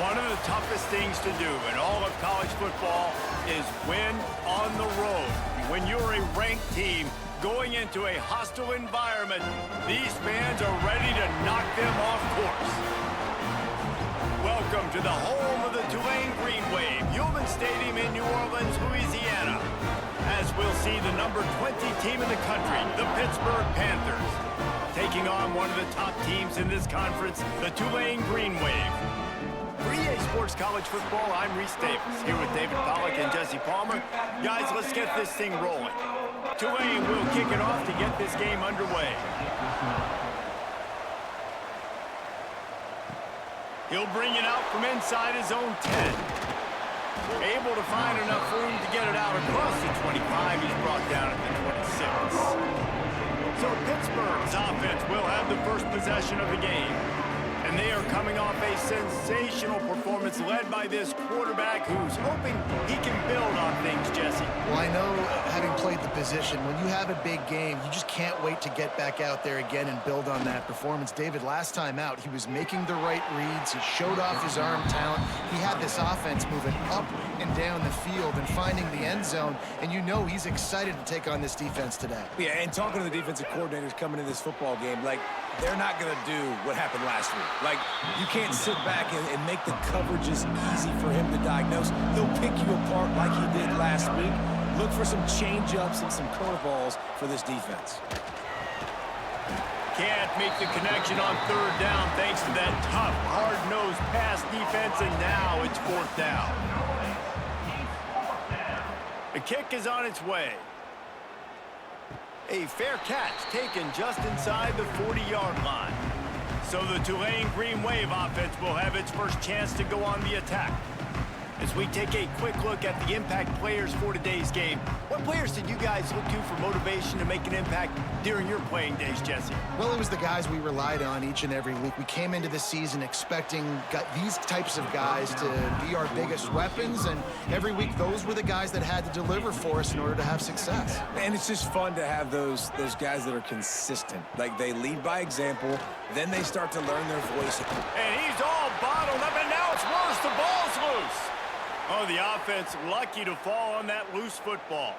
One of the toughest things to do in all of college football is win on the road. When you're a ranked team going into a hostile environment, these fans are ready to knock them off course. Welcome to the home of the Tulane Green Wave, Human Stadium in New Orleans, Louisiana, as we'll see the number 20 team in the country, the Pittsburgh Panthers, taking on one of the top teams in this conference, the Tulane Green Wave. For EA Sports College Football, I'm Reese Davis, here with David Pollack and Jesse Palmer. Guys, let's get this thing rolling. Tulane will kick it off to get this game underway. He'll bring it out from inside his own 10. Able to find enough room to get it out across the 25. He's brought down at the 26. So Pittsburgh's offense will have the first possession of the game. And they are coming off a sensational performance led by this quarterback who's hoping he can build on things, Jesse. Well, I know, having played the position, when you have a big game, you just can't wait to get back out there again and build on that performance. David, last time out, he was making the right reads. He showed off his arm talent. He had this offense moving up and down the field and finding the end zone. And you know he's excited to take on this defense today. Yeah, and talking to the defensive coordinators coming into this football game, like, they're not going to do what happened last week. Like, you can't sit back and make the coverages easy for him to diagnose. He'll pick you apart like he did last week. Look for some change-ups and some curveballs for this defense. Can't make the connection on third down thanks to that tough, hard-nosed pass defense, and now it's fourth down. The kick is on its way. A fair catch taken just inside the 40-yard line. So the Tulane Green Wave offense will have its first chance to go on the attack. As we take a quick look at the impact players for today's game, what players did you guys look to for motivation to make an impact during your playing days, Jesse? Well, it was the guys we relied on each and every week. We came into the season expecting these types of guys to be our biggest weapons, and every week those were the guys that had to deliver for us in order to have success. And it's just fun to have those guys that are consistent. Like, they lead by example, then they start to learn their voice. And he's all bottled up, and now it's worse. The ball's loose. Oh, the offense lucky to fall on that loose football.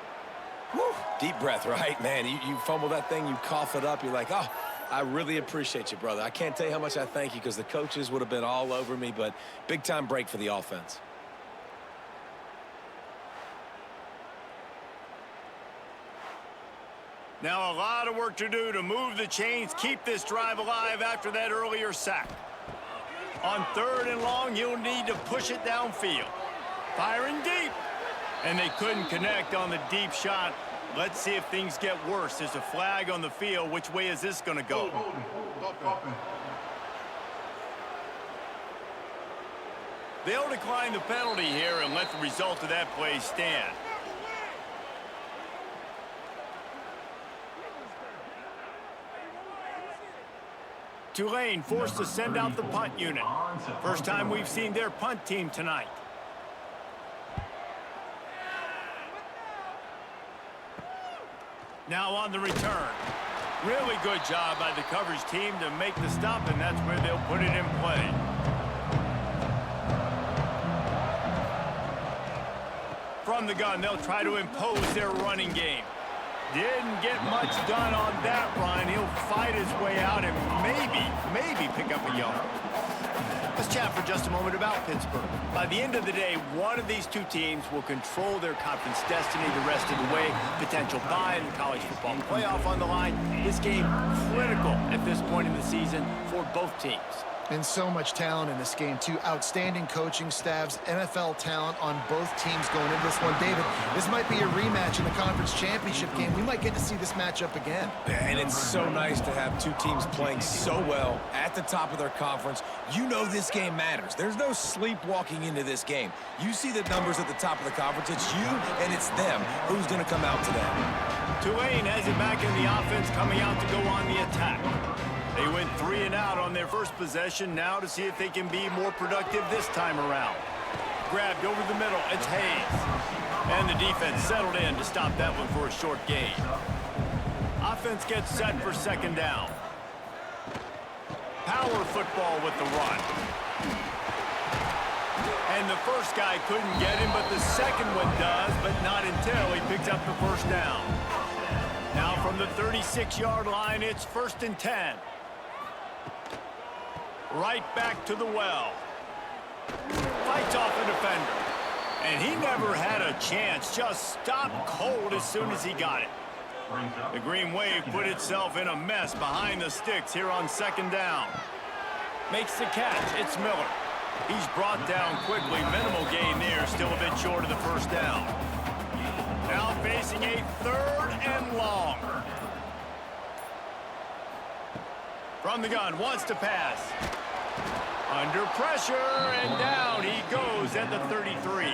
Whew. Deep breath, right, man? You fumble that thing, you cough it up, you're like, oh, I really appreciate you, brother. I can't tell you how much I thank you because the coaches would have been all over me, but big-time break for the offense. Now a lot of work to do to move the chains, keep this drive alive after that earlier sack. On third and long, you'll need to push it downfield. Firing deep. And they couldn't connect on the deep shot. Let's see if things get worse. There's a flag on the field. Which way is this going to go? They'll decline the penalty here and let the result of that play stand. Tulane forced to send out the punt unit. First time we've seen their punt team tonight. Now on the return. Really good job by the coverage team to make the stop, and that's where they'll put it in play. From the gun, they'll try to impose their running game. Didn't get much done on that run. He'll fight his way out and maybe pick up a yard. Let's chat for just a moment about Pittsburgh. By the end of the day, one of these two teams will control their conference destiny the rest of the way. Potential bye in the college football playoff on the line. This game critical at this point in the season for both teams. And so much talent in this game, too. Outstanding coaching staffs, NFL talent on both teams going into this one. David, this might be a rematch in the conference championship game. We might get to see this matchup again. And it's so nice to have two teams playing so well at the top of their conference. You know this game matters. There's no sleepwalking into this game. You see the numbers at the top of the conference. It's you and it's them. Who's going to come out today? Tulane has it back in the offense, coming out to go on the attack. They went 3 and out on their first possession, now to see if they can be more productive this time around. Grabbed over the middle, it's Hayes. And the defense settled in to stop that one for a short gain. Offense gets set for second down. Power football with the run. And the first guy couldn't get him, but the second one does, but not until he picks up the first down. Now from the 36-yard line, it's 1st and 10. Right back to the well. Fights off the defender. And he never had a chance. Just stopped cold as soon as he got it. The Green Wave put itself in a mess behind the sticks here on 2nd down. Makes the catch. It's Miller. He's brought down quickly. Minimal gain there. Still a bit short of the first down. Now facing a 3rd and long. From the gun. Wants to pass. Under pressure. And down he goes at the 33.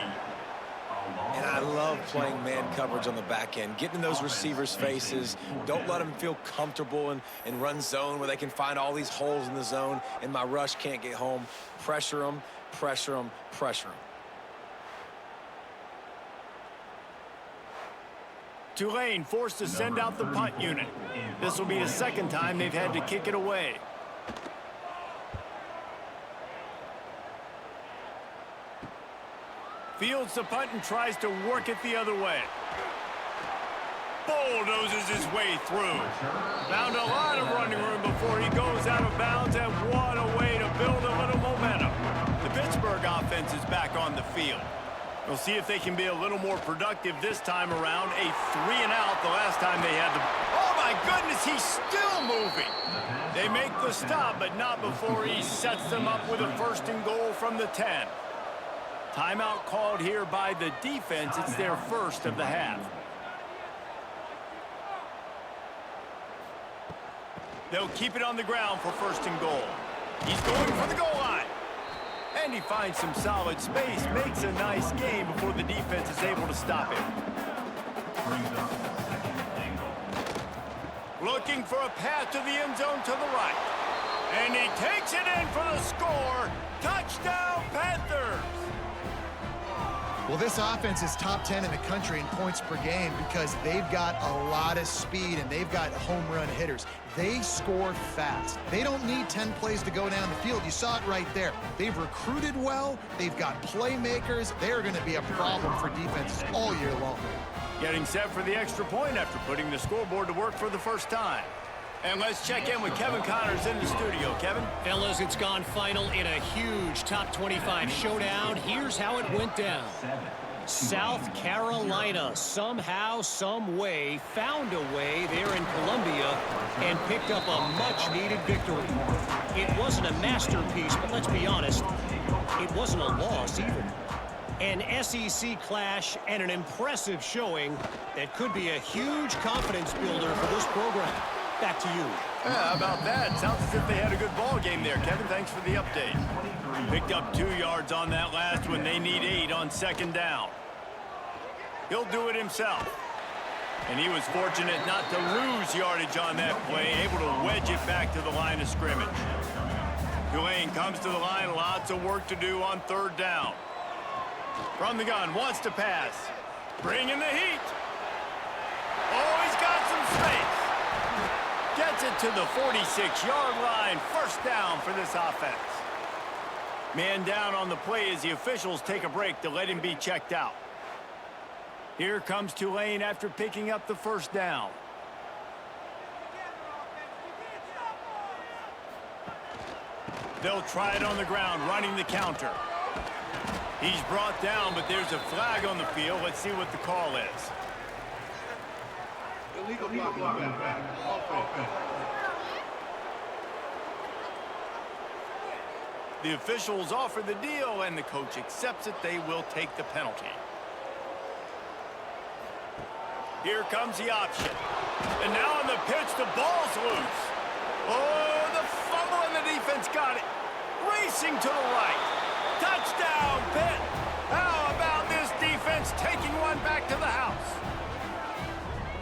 And I love playing man coverage on the back end, getting in those receivers' faces. Don't let them feel comfortable and run zone where they can find all these holes in the zone and my rush can't get home. Pressure them, pressure them, pressure them. Tulane forced to send out the punt unit. This will be the 2nd time they've had to kick it away. Fields the punt and tries to work it the other way. Bulldozes his way through. Found a lot of running room before he goes out of bounds, and what a way to build a little momentum. The Pittsburgh offense is back on the field. We'll see if they can be a little more productive this time around. A 3-and-out the last time they had the... Oh, my goodness, he's still moving. They make the stop, but not before he sets them up with a 1st and goal from the 10. Timeout called here by the defense. It's their first of the half. They'll keep it on the ground for 1st and goal. He's going for the goal line. And he finds some solid space, makes a nice game before the defense is able to stop him. Looking for a path to the end zone to the right. And he takes it in for the score. Touchdown, Panthers! Well, this offense is top 10 in the country in points per game because they've got a lot of speed and they've got home run hitters. They score fast. They don't need 10 plays to go down the field. You saw it right there. They've recruited well. They've got playmakers. They're going to be a problem for defenses all year long. Getting set for the extra point after putting the scoreboard to work for the first time. And let's check in with Kevin Connors in the studio. Kevin? Fellas, it's gone final in a huge top 25 showdown. Here's how it went down. South Carolina somehow, some way, found a way there in Columbia and picked up a much-needed victory. It wasn't a masterpiece, but let's be honest, it wasn't a loss either. An SEC clash and an impressive showing that could be a huge confidence builder for this program. Back to you. Yeah, how about that? Sounds as if they had a good ball game there. Kevin, thanks for the update. Picked up 2 yards on that last one. They need 8 on 2nd down. He'll do it himself. And he was fortunate not to lose yardage on that play, able to wedge it back to the line of scrimmage. Tulane comes to the line. Lots of work to do on 3rd down. From the gun, wants to pass. Bringing the heat. Oh, he's got some space. Gets it to the 46-yard line. 1st down for this offense. Man down on the play as the officials take a break to let him be checked out. Here comes Tulane after picking up the 1st down. They'll try it on the ground, running the counter. He's brought down, but there's a flag on the field. Let's see what the call is. Illegal blocking. The officials offer the deal, and the coach accepts it. They will take the penalty. Here comes the option. And now on the pitch, the ball's loose. Oh, the fumble, and the defense got it. Racing to the right. Touchdown, Pitt. How about this defense taking one back to the house?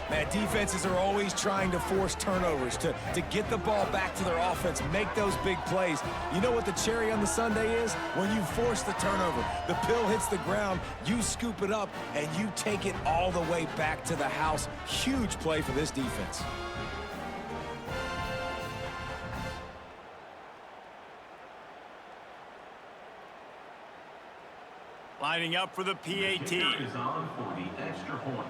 Man, defenses are always trying to force turnovers, to get the ball back to their offense, make those big plays. You know what the cherry on the sundae is? When you force the turnover, the pill hits the ground, you scoop it up, and you take it all the way back to the house. Huge play for this defense. Lining up for the PAT. Is on for the extra point.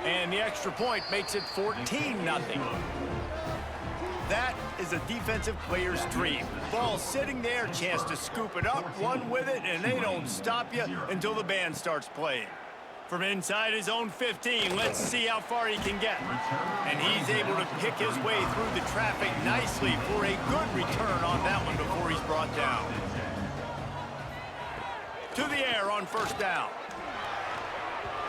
And the extra point makes it 14-0. That is a defensive player's dream. Ball sitting there, chance to scoop it up, run with it, and they don't stop you until the band starts playing. From inside his own 15, let's see how far he can get. And he's able to pick his way through the traffic nicely for a good return on that one before he's brought down. To the air on first down.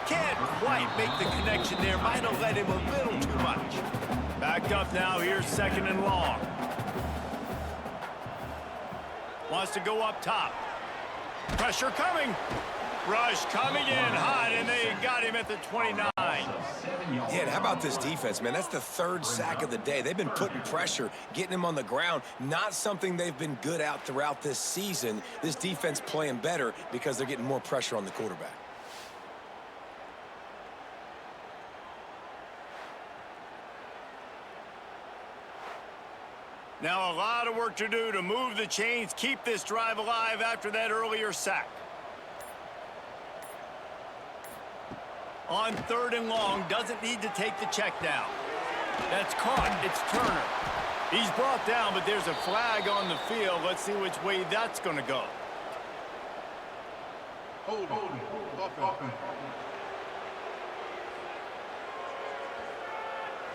Can't quite make the connection there. Might have led him a little too much. Backed up now. Here's second and long. Wants to go up top. Pressure coming. Rush coming in hot, and they got him at the 29. Yeah, and how about this defense, man? That's the third sack of the day. They've been putting pressure, getting him on the ground. Not something they've been good at throughout this season. This defense playing better because they're getting more pressure on the quarterback. Now a lot of work to do to move the chains, keep this drive alive after that earlier sack. On third and long, doesn't need to take the check down. That's caught. It's Turner. He's brought down, but there's a flag on the field. Let's see which way that's going to go. Hold.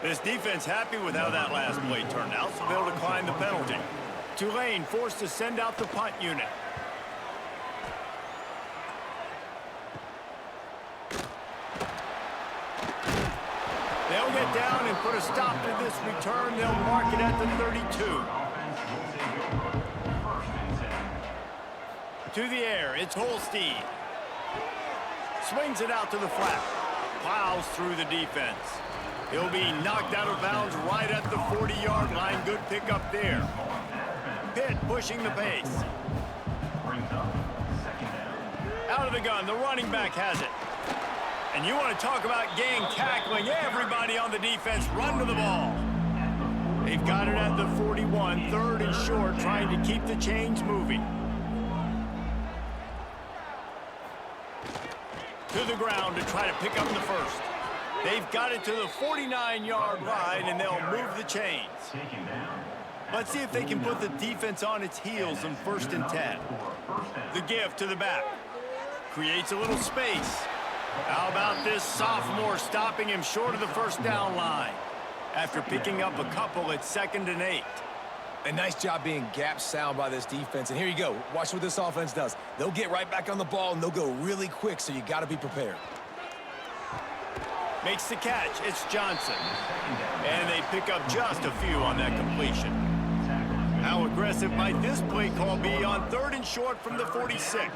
This defense happy with how that last play turned out, so they'll decline the penalty. Tulane forced to send out the punt unit. They'll get down and put a stop to this return. They'll mark it at the 32. To the air, it's Holstein. Swings it out to the flat. Plows through the defense. He'll be knocked out of bounds right at the 40-yard line. Good pickup there. Pitt pushing the pace. Out of the gun, the running back has it. And you want to talk about gang tackling. Everybody on the defense run to the ball. They've got it at the 41, third and short, trying to keep the chains moving. To the ground to try to pick up the first. They've got it to the 49-yard line, and they'll move the chains. Let's see if they can put the defense on its heels on 1st and 10. The give to the back. Creates a little space. How about this sophomore stopping him short of the first down line? After picking up a couple at 2nd and 8. A nice job being gap sound by this defense. And here you go. Watch what this offense does. They'll get right back on the ball, and they'll go really quick, so you got to be prepared. Makes the catch. It's Johnson. And they pick up just a few on that completion. How aggressive might this play call be on 3rd and short from the 46?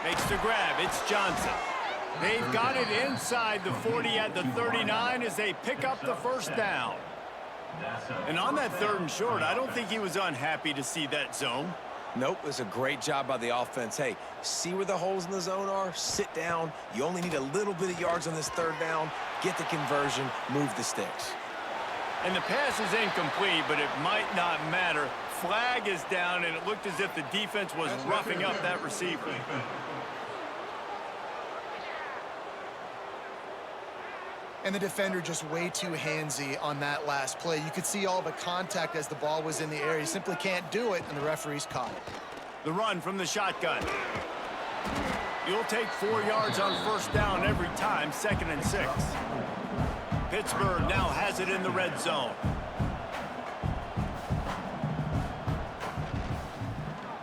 Makes the grab. It's Johnson. They've got it inside the 40 at the 39 as they pick up the first down. And on that 3rd and short, I don't think he was unhappy to see that zone. Nope, it's a great job by the offense. Hey, see where the holes in the zone are? Sit down. You only need a little bit of yards on this 3rd down. Get the conversion. Move the sticks. And the pass is incomplete, but it might not matter. Flag is down, and it looked as if the defense was roughing up that receiver. And the defender just way too handsy on that last play. You could see all the contact as the ball was in the air. He simply can't do it, and the referee's caught it. The run from the shotgun. You'll take 4 yards on 1st down every time, 2nd and 6. Pittsburgh now has it in the red zone.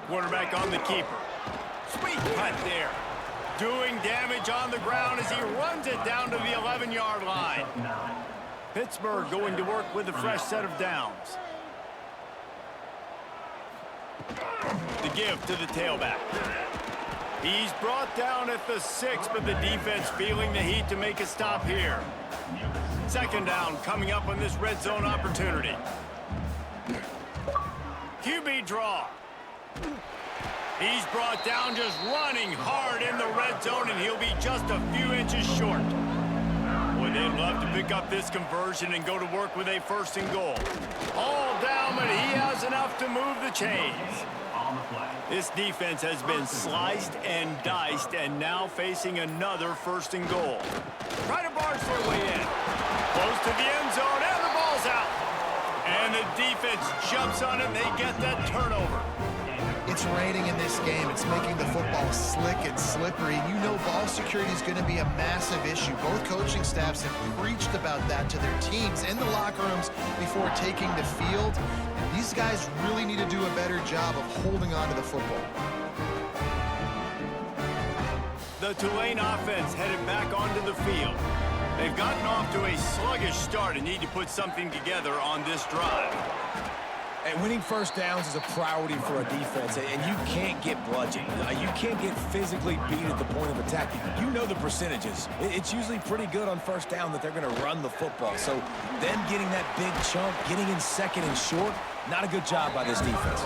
Quarterback on the keeper. Sweet punt there. Doing damage on the ground as he runs it down to the 11-yard line. Pittsburgh going to work with a fresh set of downs. The give to the tailback. He's brought down at the 6, but the defense feeling the heat to make a stop here. 2nd down coming up on this red zone opportunity. QB draw. He's brought down just running hard in the red zone, and he'll be just a few inches short. Boy, they'd love to pick up this conversion and go to work with a 1st and goal. All down, but he has was enough to move the chains. On the flag. This defense has been sliced and diced, and now facing another 1st and goal. Try to barge their way in. Close to the end zone, and the ball's out. And the defense jumps on it, and they get that turnover. It's raining in this game. It's making the football slick and slippery. And you know ball security is going to be a massive issue. Both coaching staffs have preached about that to their teams in the locker rooms before taking the field. These guys really need to do a better job of holding on to the football. The Tulane offense headed back onto the field. They've gotten off to a sluggish start and need to put something together on this drive. And winning 1st downs is a priority for a defense, and you can't get bludgeoned. You can't get physically beat at the point of attack. You know the percentages. It's usually pretty good on 1st down that they're going to run the football. So them getting that big chunk, getting in 2nd and short, not a good job by this defense.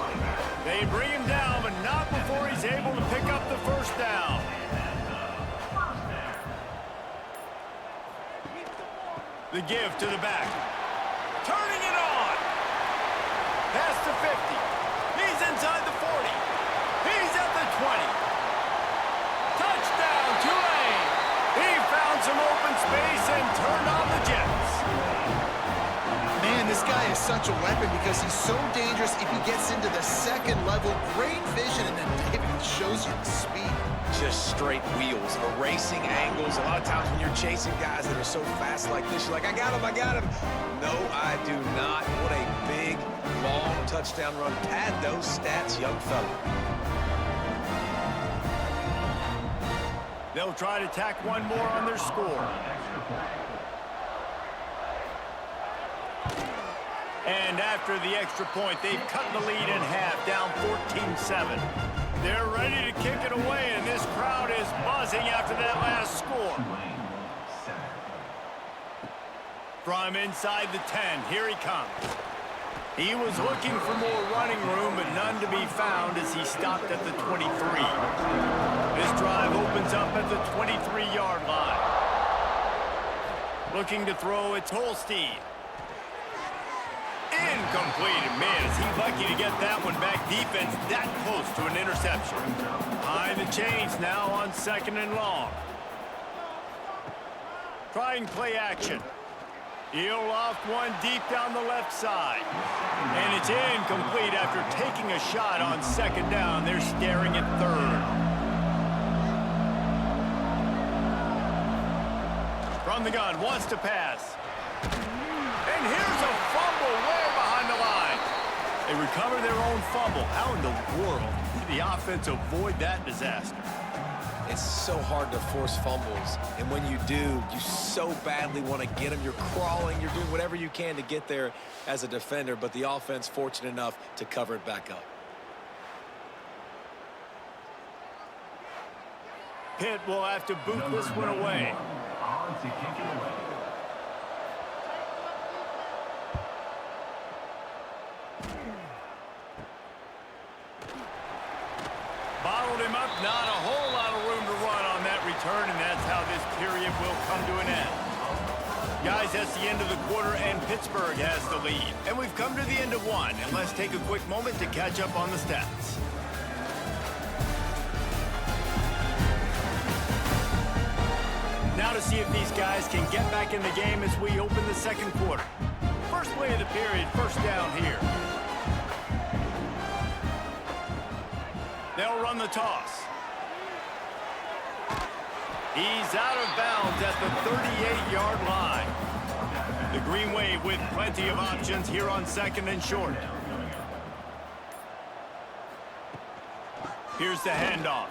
They bring him down, but not before he's able to pick up the 1st down. The give to the back. Turning it on. Past the 50. He's inside the 40. He's at the 20. Touchdown, Tulane. He found some open space and turned on the Jets. Man, this guy is such a weapon because he's so dangerous if he gets into the 2nd level. Great vision, and then David shows you the speed. Just straight wheels, erasing angles. A lot of times when you're chasing guys that are so fast like this, you're like, I got him, I got him. No, I do not. What a big, long touchdown run. Pad those stats, young fella. They'll try to tack one more on their score. And after the extra point, they've cut the lead in half, down 14-7. They're ready to kick it away, and this crowd is buzzing after that last score. From inside the 10, here he comes. He was looking for more running room, but none to be found as he stopped at the 23. This drive opens up at the 23-yard line. Looking to throw, it's Holstein. Incomplete. Man, is he lucky to get that one back. Defense that close to an interception. Behind the chains now on 2nd and long. Trying play action. He'll loft one deep down the left side. And it's incomplete after taking a shot on 2nd down. They're staring at 3rd. From the gun, wants to pass. And here's a fumble way behind the line. They recover their own fumble. How in the world did the offense avoid that disaster? It's so hard to force fumbles, and when you do, you so badly want to get them. You're crawling, you're doing whatever you can to get there as a defender, but the offense fortunate enough to cover it back up. Pitt will have to boot this one away. On to kick it away. Bottled him up, not a whole lot of room to run on that return, and that's how this period will come to an end. Guys, that's the end of the quarter, and Pittsburgh has the lead. And we've come to the end of one, and let's take a quick moment to catch up on the stats. Now to see if these guys can get back in the game as we open the 2nd quarter. First play of the period, 1st down here. They'll run the toss. He's out of bounds at the 38-yard line. The Green Wave with plenty of options here on 2nd and short. Here's the handoff.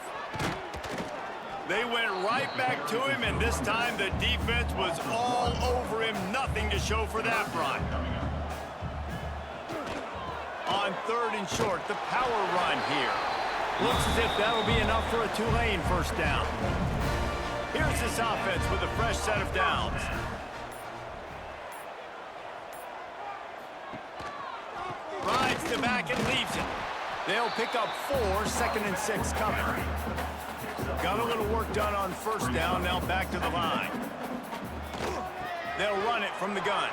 They went right back to him, and this time the defense was all over him. Nothing to show for that run. On 3rd and short, the power run here. Looks as if that'll be enough for a Tulane 1st down. Here's this offense with a fresh set of downs. Rides the back and leaves it. They'll pick up 4, 2nd and 6 coming. Got a little work done on 1st down, now back to the line. They'll run it from the gun.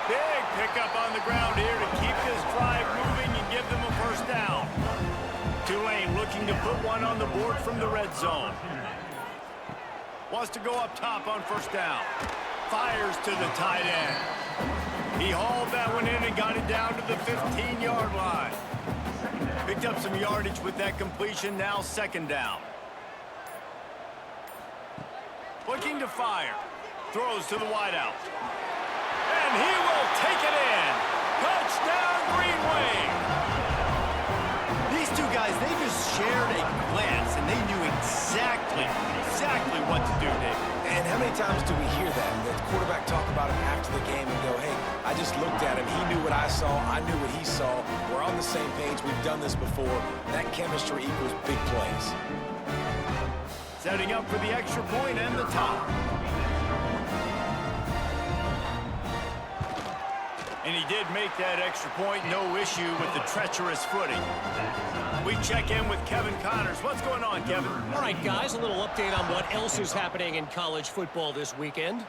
Big pickup on the ground here to keep this drive board from the red zone. Wants to go up top on first down. Fires to the tight end. He hauled that one in and got it down to the 15-yard line. Picked up some yardage with that completion, now second down. Looking to fire. Throws to the wideout. And he will take it in. Touchdown, Green Wave. These two guys, they just shared a glance, and they knew exactly what to do, Dave. And how many times do we hear that? The quarterback talk about him after the game and go, hey, I just looked at him. He knew what I saw. I knew what he saw. We're on the same page. We've done this before. That chemistry equals big plays. Setting up for the extra point and the top. And he did make that extra point. No issue with the treacherous footing. We check in with Kevin Connors. What's going on, Kevin? All right, guys, a little update on what else is happening in college football this weekend.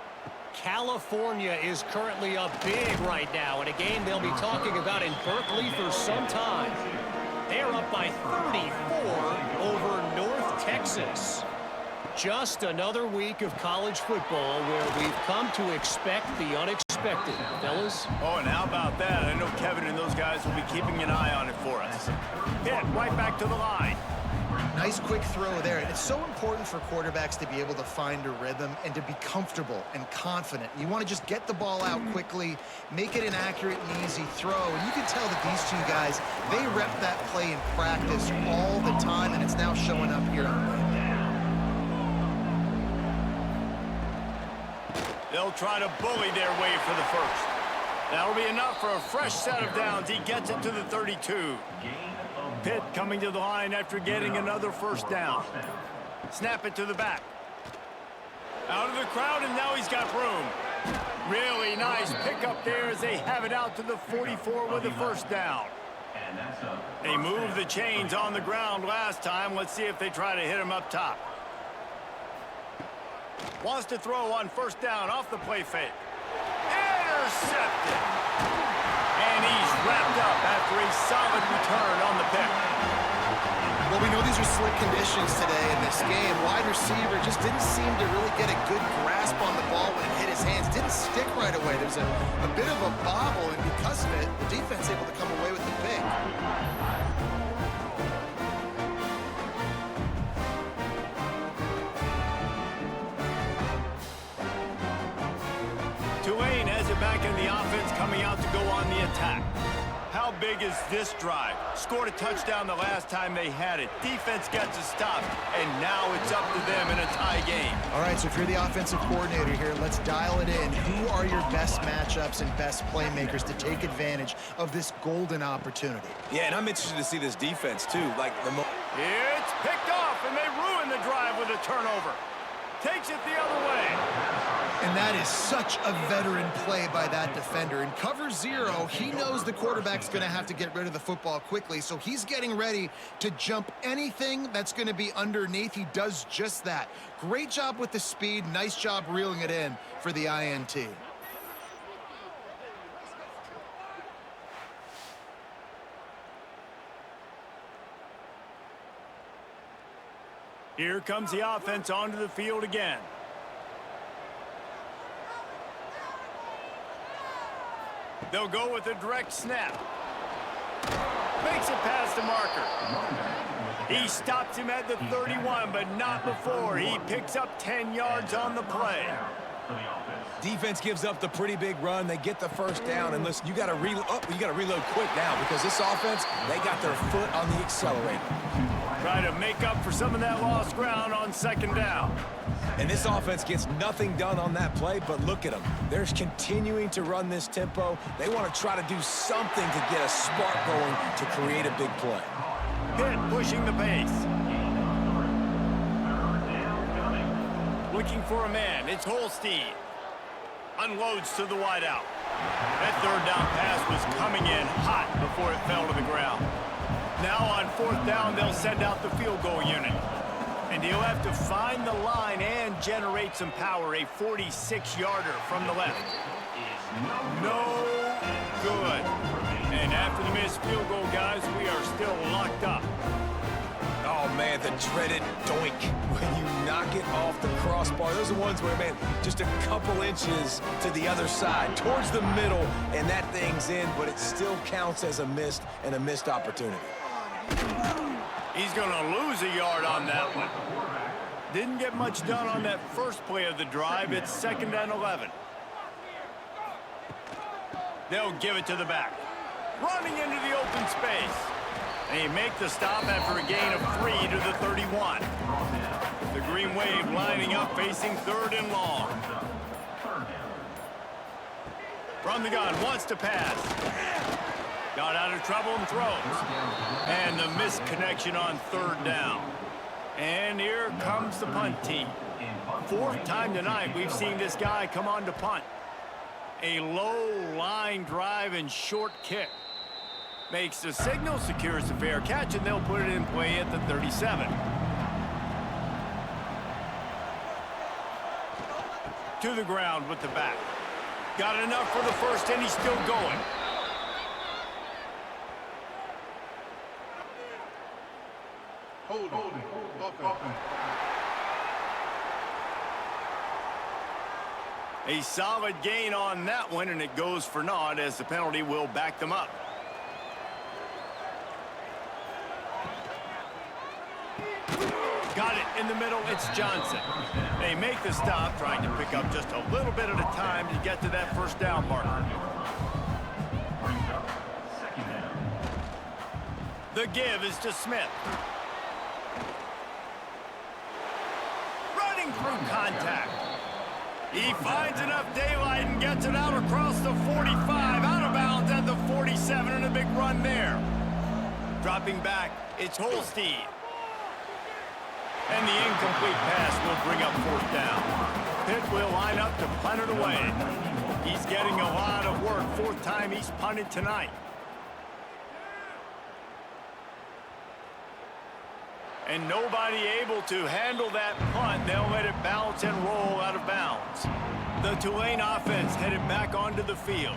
California is currently up big right now in a game they'll be talking about in Berkeley for some time. They're up by 34 over North Texas. Just another week of college football where we've come to expect the unexpected, fellas. Oh, and how about that? I know Kevin and those guys will be keeping an eye on it for us. Hit right back to the line. Nice quick throw there. And it's so important for quarterbacks to be able to find a rhythm and to be comfortable and confident. You want to just get the ball out quickly, make it an accurate and easy throw. And you can tell that these two guys, they rep that play in practice all the time, and it's now showing up here on the game. They'll try to bully their way for the first. That'll be enough for a fresh set of downs. He gets it to the 32. Pitt coming to the line after getting another first down. Snap it to the back. Out of the crowd, and now he's got room. Really nice pickup there as they have it out to the 44 with the first down. They moved the chains on the ground last time. Let's see if they try to hit him up top. Wants to throw on first down off the play fake. Intercepted. And he's wrapped up after a solid return on the pick. Well, we know these are slick conditions today in this game. Wide receiver just didn't seem to really get a good grasp on the ball when it hit his hands. Didn't stick right away. There was a bit of a bobble, and because of it, the defense able to come away with the pick. Tulane has it back in the offense, coming out to go on the attack. How big is this drive? Scored a touchdown the last time they had it. Defense gets a stop, and now it's up to them in a tie game. All right, so if you're the offensive coordinator here, let's dial it in. Who are your best matchups and best playmakers to take advantage of this golden opportunity? Yeah, and I'm interested to see this defense, too. It's picked off, and they ruin the drive with a turnover. Takes it the other way. And that is such a veteran play by that defender. In cover zero, he knows the quarterback's going to have to get rid of the football quickly, so he's getting ready to jump anything that's going to be underneath. He does just that. Great job with the speed. Nice job reeling it in for the INT. Here comes the offense onto the field again. They'll go with a direct snap. Makes it past the marker. He stops him at the 31, but not before. He picks up 10 yards on the play. Defense gives up the pretty big run. They get the first down, and listen, you got to reload quick now because this offense, they got their foot on the accelerator. Try to make up for some of that lost ground on second down. And this offense gets nothing done on that play, but look at them. They're continuing to run this tempo. They want to try to do something to get a spark going to create a big play. Pitt pushing the pace. Looking for a man. It's Holstein. Unloads to the wideout. That third down pass was coming in hot before it fell to the ground. Now on fourth down, they'll send out the field goal unit. And he'll have to find the line and generate some power. A 46-yarder from the left. No good. And after the missed field goal, guys, we are still locked up. Oh, man, the dreaded doink. When you knock it off the crossbar, those are ones where, man, just a couple inches to the other side, towards the middle, and that thing's in, but it still counts as a missed opportunity. He's going to lose a yard on that one. Didn't get much done on that first play of the drive. It's 2nd and 11. They'll give it to the back. Running into the open space. They make the stop after a gain of 3 to the 31. The Green Wave lining up, facing 3rd and long. From the gun, wants to pass. Got out of trouble and throws. And the missed connection on 3rd down. And here comes the punt team. 4th time tonight we've seen this guy come on to punt. A low line drive and short kick. Makes the signal, secures the fair catch, and they'll put it in play at the 37. To the ground with the back. Got enough for the first, and he's still going. Hold it. A solid gain on that one, and it goes for naught as the penalty will back them up. Got it in the middle. It's Johnson. They make the stop, trying to pick up just a little bit at a time to get to that 1st down marker. The give is to Smith. Running through contact. He finds enough daylight and gets it out across the 45, out of bounds at the 47, and a big run there. Dropping back, it's Holstein. And the incomplete pass will bring up 4th down. Pitt will line up to punt it away. He's getting a lot of work. 4th time he's punted tonight. And nobody able to handle that punt. They'll let it bounce and roll out of bounds. The Tulane offense headed back onto the field.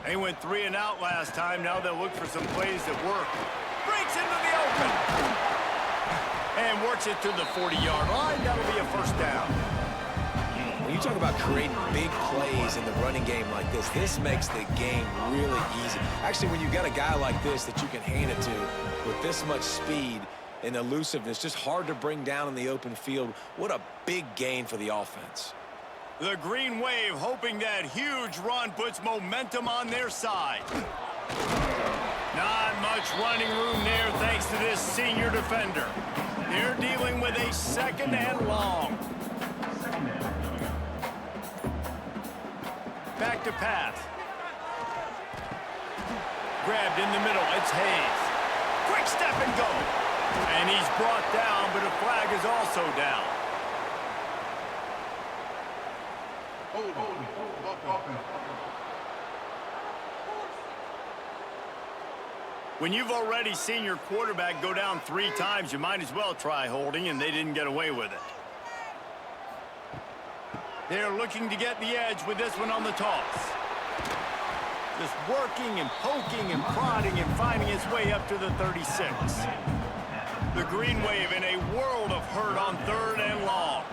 They went 3 and out last time. Now they'll look for some plays that work. Breaks into the open. And works it to the 40-yard line. That'll be a 1st down. When you talk about creating big plays in the running game like this makes the game really easy. Actually, when you've got a guy like this that you can hand it to with this much speed and elusiveness, just hard to bring down in the open field. What a big gain for the offense. The Green Wave hoping that huge run puts momentum on their side. Not much running room there thanks to this senior defender. They're dealing with a 2nd and long. Back to pass. Grabbed in the middle. It's Hayes. Quick step and go. And he's brought down, but a flag is also down. When you've already seen your quarterback go down 3 times, you might as well try holding, and they didn't get away with it. They're looking to get the edge with this one on the toss. Just working and poking and prodding and finding his way up to the 36. The Green Wave in a world of hurt on 3rd and long.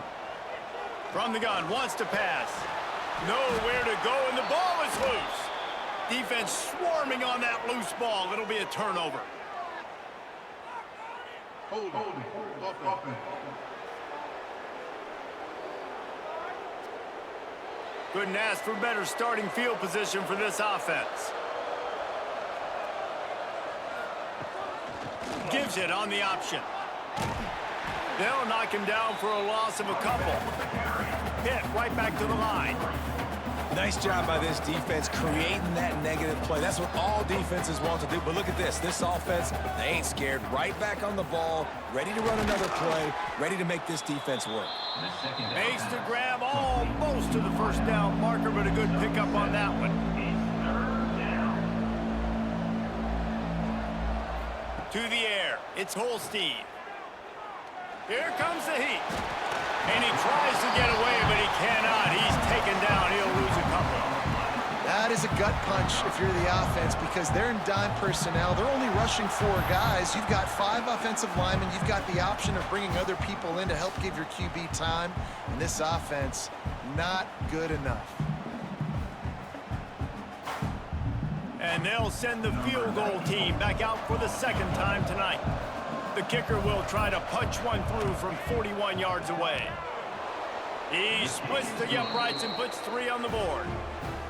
From the gun, wants to pass. Nowhere to go, and the ball is loose. Defense swarming on that loose ball. It'll be a turnover. Couldn't ask for better starting field position for this offense. Gives it on the option. They'll knock him down for a loss of a couple. Pitt right back to the line. Nice job by this defense creating that negative play. That's what all defenses want to do. But look at this. This offense, they ain't scared. Right back on the ball, ready to run another play, ready to make this defense work. Makes the grab almost to the 1st down marker, but a good pickup on that one. To the air. It's Holstein. Here comes the heat. And he tries to get away, but he cannot. He's taken down. He'll lose a couple. that is a gut punch if you're the offense because they're in dime personnel. They're only rushing 4 guys. You've got 5 offensive linemen. You've got the option of bringing other people in to help give your QB time. And this offense, not good enough. And they'll send the field goal team back out for the second time tonight. The kicker will try to punch one through from 41 yards away. He splits the uprights and puts 3 on the board.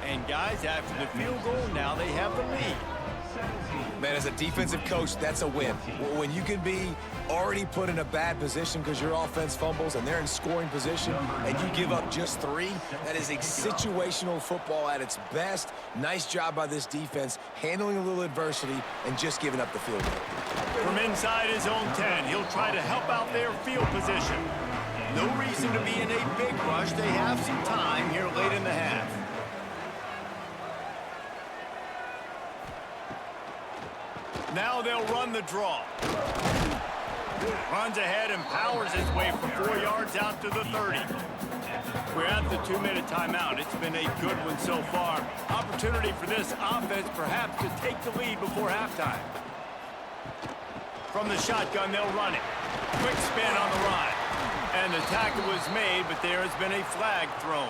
And guys, after the field goal, now they have the lead. Man, as a defensive coach, that's a win. When you can be already put in a bad position because your offense fumbles and they're in scoring position and you give up just 3, that is a situational football at its best. Nice job by this defense, handling a little adversity and just giving up the field goal. From inside his own 10, he'll try to help out their field position. No reason to be in a big rush. They have some time here late in the half. Now they'll run the draw. Runs ahead and powers his way for 4 yards out to the 30. We're at the 2-minute timeout. It's been a good one so far. Opportunity for this offense perhaps to take the lead before halftime. From the shotgun, they'll run it. Quick spin on the run. And the tackle was made, but there has been a flag thrown.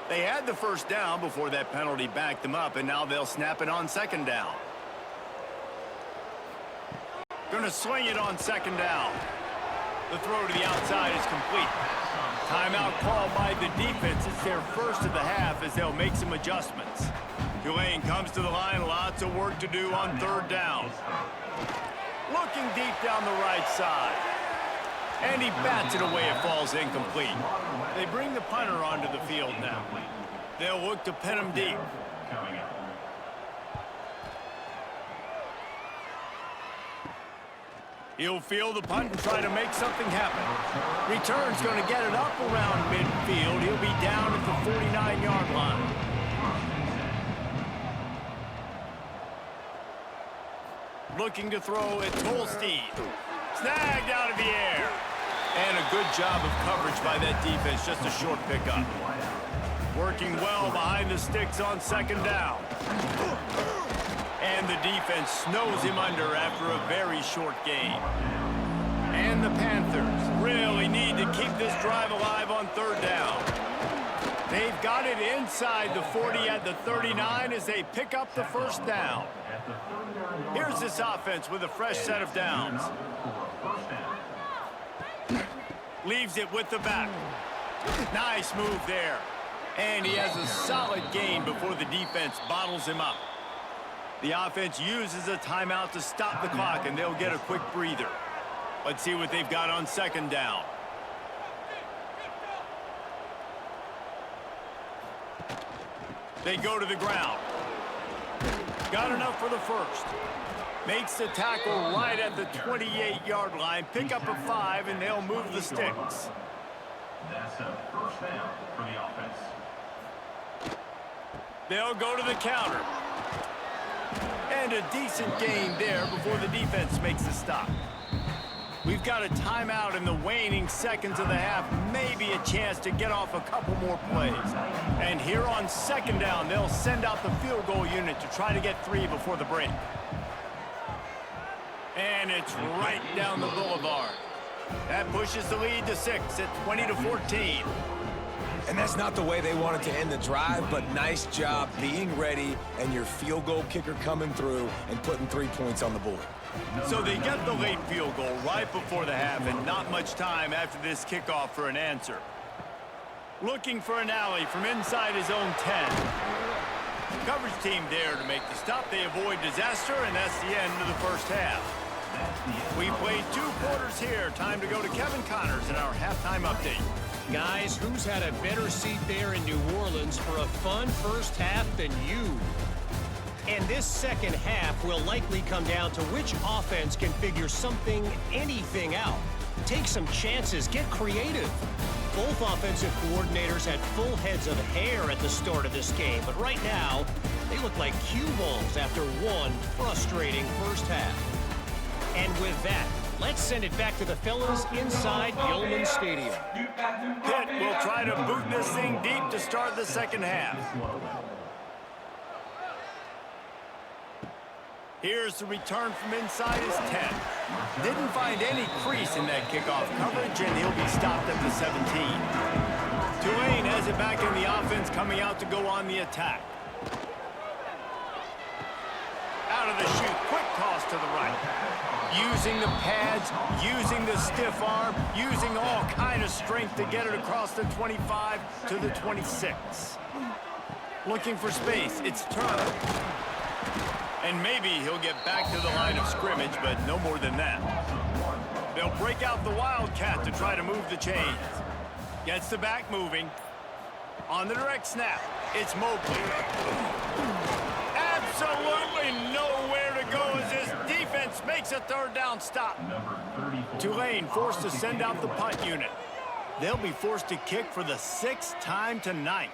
They had the first down before that penalty backed them up, and now they'll snap it on second down. Gonna swing it on second down. The throw to the outside is complete. Timeout called by the defense. It's their first of the half as they'll make some adjustments. Tulane comes to the line. Lots of work to do on third down. Looking deep down the right side. And he bats it away. It falls incomplete. They bring the punter onto the field now. They'll look to pin him deep. He'll field the punt and try to make something happen. Return's going to get it up around midfield. He'll be down at the 49-yard line. Looking to throw at Tolstein. Snagged out of the air. And a good job of coverage by that defense. Just a short pickup. Working well behind the sticks on second down. And the defense snows him under after a very short gain. And the Panthers really need to keep this drive alive on third down. They've got it inside the 40 at the 39 as they pick up the first down. Here's this offense with a fresh set of downs. Leaves it with the back. Nice move there. And he has a solid gain before the defense bottles him up. The offense uses a timeout to stop the clock, and they'll get a quick breather. Let's see what they've got on second down. They go to the ground. Got enough for the first. Makes the tackle right at the 28-yard line. Pick up a 5, and they'll move the sticks. That's a first down for the offense. They'll go to the counter. And a decent gain there before the defense makes the stop. We've got a timeout in the waning seconds of the half. Maybe a chance to get off a couple more plays. And here on second down, they'll send out the field goal unit to try to get 3 before the break. And it's right down the boulevard. That pushes the lead to 6 at 20-14. And that's not the way they wanted to end the drive, but nice job being ready and your field goal kicker coming through and putting 3 points on the board. So they get the late field goal right before the half and not much time after this kickoff for an answer. Looking for an alley from inside his own 10. Coverage team there to make the stop. They avoid disaster, and that's the end of the first half. We played 2 quarters here. Time to go to Kevin Connors in our halftime update. Guys, who's had a better seat there in New Orleans for a fun first half than you? And this second half will likely come down to which offense can figure something, anything out. Take some chances, get creative. Both offensive coordinators had full heads of hair at the start of this game, but right now, they look like cue balls after one frustrating first half. And with that, Let's send it back to the fellas inside Gilman Stadium. Pitt will try to boot this thing deep to start the second half. Here's the return from inside his 10. Didn't find any crease in that kickoff coverage, and he'll be stopped at the 17. Tulane has it back in the offense, coming out to go on the attack. Out of the chute, quick toss to the right. Using the pads, using the stiff arm, using all kind of strength to get it across the 25 to the 26. Looking for space, it's Turner. And maybe he'll get back to the line of scrimmage, but no more than that. They'll break out the Wildcat to try to move the chains. Gets the back moving. On the direct snap, it's Mobley. Absolutely nowhere to go as this defense makes a third down stop. Tulane forced to send out the punt unit. They'll be forced to kick for the 6th time tonight.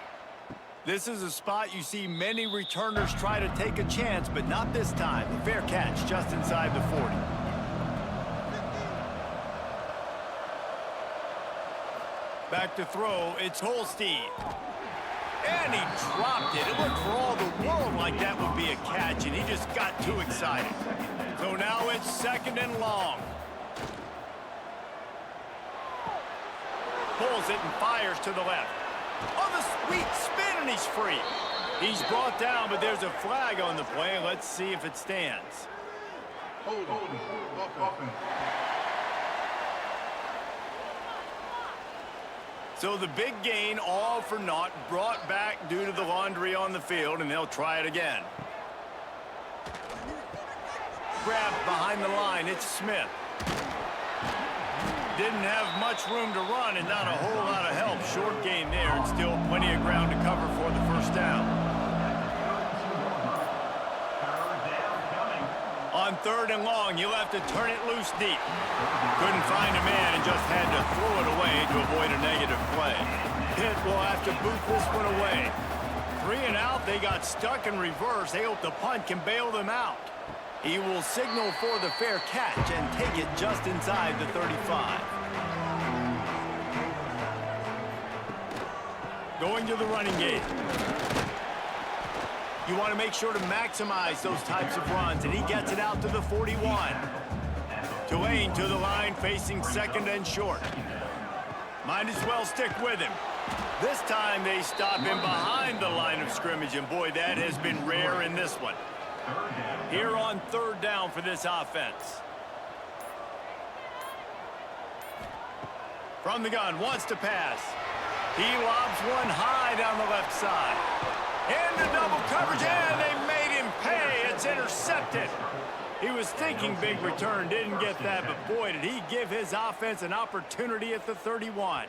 This is a spot you see many returners try to take a chance, but not this time. The fair catch just inside the 40. Back to throw, it's Holstein. And he dropped it. It looked for all the world like that would be a catch, and he just got too excited. So now it's 2nd and long. Pulls it and fires to the left. Oh, the sweet spin, and he's free. He's brought down, but there's a flag on the play. Let's see if it stands. So the big gain, all for naught, brought back due to the laundry on the field, and they'll try it again. Grabbed behind the line, it's Smith. Didn't have much room to run and not a whole lot of help. Short gain there, and still plenty of ground to cover for the first down. On 3rd and long, you'll have to turn it loose deep. Couldn't find a man and just had to throw it away to avoid a negative play. Pitt will have to boot this one away. 3 and out, they got stuck in reverse. They hope the punt can bail them out. He will signal for the fair catch and take it just inside the 35. Going to the running game. You want to make sure to maximize those types of runs, and he gets it out to the 41. Tulane to the line, facing 2nd and short. Might as well stick with him. This time they stop him behind the line of scrimmage, and boy, that has been rare in this one. Here on 3rd down for this offense. From the gun, wants to pass. He lobs one high down the left side. Into double coverage, and they made him pay. It's intercepted. He was thinking big return, didn't get that, but boy, did he give his offense an opportunity at the 31.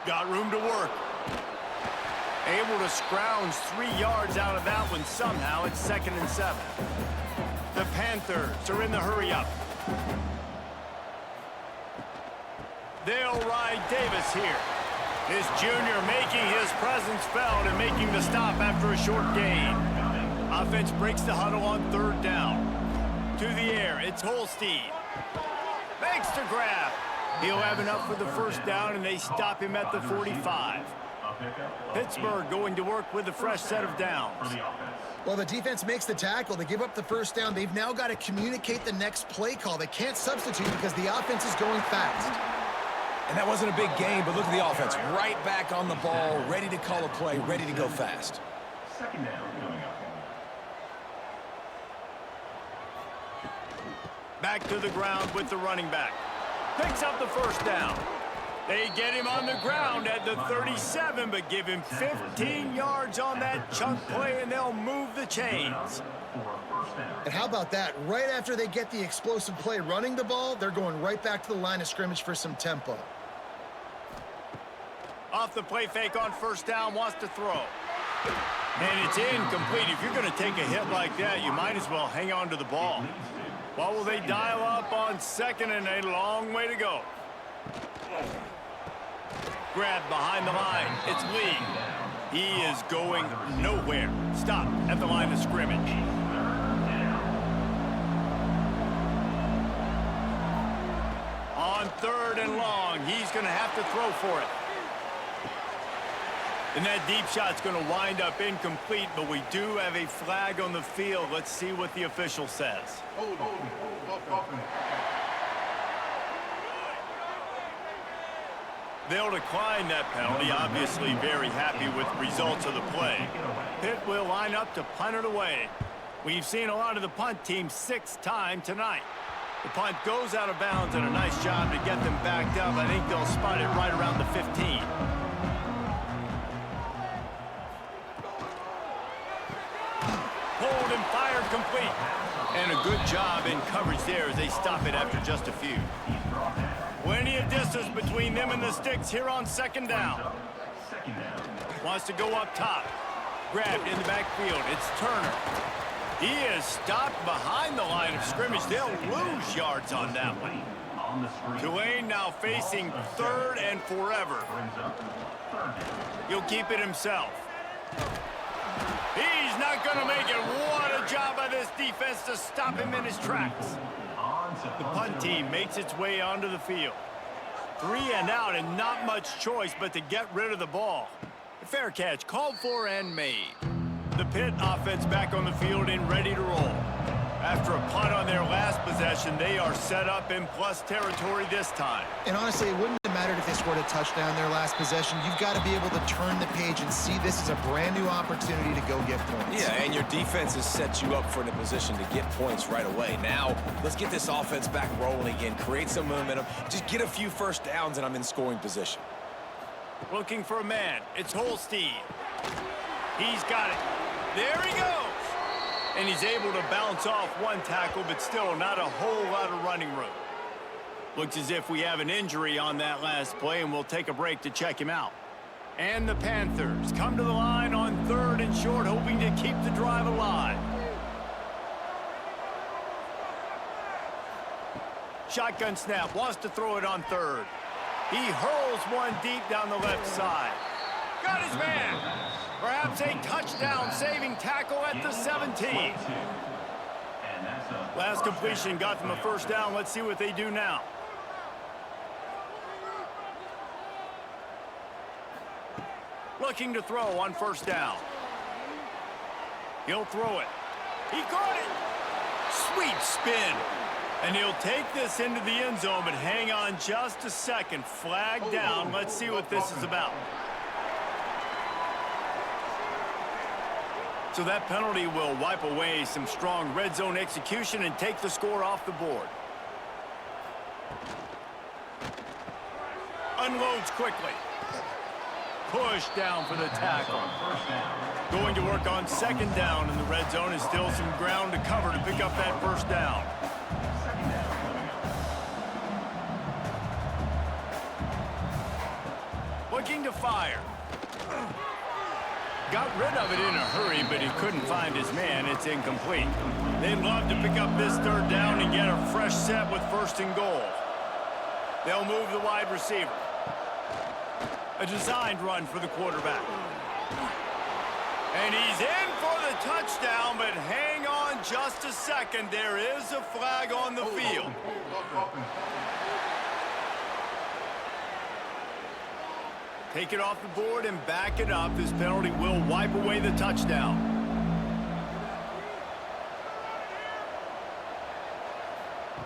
Got room to work. Able to scrounge 3 yards out of that one somehow. It's 2nd and 7. The Panthers are in the hurry-up. They'll ride Davis here. This junior making his presence felt and making the stop after a short gain. Offense breaks the huddle on 3rd down. To the air, it's Holstein. Makes the grab. He'll have enough for the first down, and they stop him at the 45. Pittsburgh going to work with a fresh set of downs. Well, the defense makes the tackle. They give up the first down. They've now got to communicate the next play call. They can't substitute because the offense is going fast. And that wasn't a big game, but look at the offense. Right back on the ball, ready to call a play, ready to go fast. 2nd down coming up. Back to the ground with the running back. Picks up the first down. They get him on the ground at the 37, but give him 15 yards on that chunk play, and they'll move the chains. And how about that? Right after they get the explosive play running the ball, they're going right back to the line of scrimmage for some tempo. Off the play fake on first down, wants to throw. And it's incomplete. If you're going to take a hit like that, you might as well hang on to the ball. What will they dial up on second and a long way to go? Grab behind the line. It's Lee. He is going nowhere. Stop at the line of scrimmage. On third and long, he's going to have to throw for it. And that deep shot's going to wind up incomplete, but we do have a flag on the field. Let's see what the official says. They'll decline that penalty, obviously very happy with the results of the play. Pitt will line up to punt it away. We've seen a lot of the punt team 6 times tonight. The punt goes out of bounds, and a nice job to get them backed up. I think they'll spot it right around the 15. Pulled and fired complete. And a good job in coverage there as they stop it after just a few. Plenty of distance between them and the sticks here on second down. Wants to go up top. Grabbed in the backfield. It's Turner. He is stopped behind the line of scrimmage. They'll lose yards on that one. Tulane now facing third and forever. He'll keep it himself. He's not going to make it. What a job by this defense to stop him in his tracks. The punt team makes its way onto the field. 3 and out, and not much choice but to get rid of the ball. A fair catch called for and made. The Pitt offense back on the field and ready to roll. After a punt on their last possession, they are set up in plus territory this time. And honestly, it wouldn't have mattered if they scored a touchdown their last possession. You've got to be able to turn the page and see this is a brand new opportunity to go get points. Yeah, and your defense has set you up for the position to get points right away. Now, let's get this offense back rolling again, create some momentum, just get a few first downs, and I'm in scoring position. Looking for a man. It's Holstein. He's got it. There he goes. And he's able to bounce off one tackle, but still not a whole lot of running room. Looks as if we have an injury on that last play, and we'll take a break to check him out. And the Panthers come to the line on third and short, hoping to keep the drive alive. Shotgun snap, wants to throw it on third. He hurls one deep down the left side. Got his man. Perhaps a touchdown-saving tackle at the 17. Last completion got them a first down. Let's see what they do now. Looking to throw on first down. He'll throw it. He caught it. Sweet spin. And he'll take this into the end zone, but hang on just a second. Flag down. Let's see what this is about. So that penalty will wipe away some strong red zone execution and take the score off the board. Unloads quickly. Push down for the tackle. Going to work on second down in the red zone, and still some ground to cover to pick up that first down. Looking to fire. Got rid of it in a hurry, but he couldn't find his man. It's incomplete. They'd love to pick up this third down and get a fresh set with first and goal. They'll move the wide receiver. A designed run for the quarterback. And he's in for the touchdown, but hang on just a second. There is a flag on the field. Take it off the board and back it up. This penalty will wipe away the touchdown.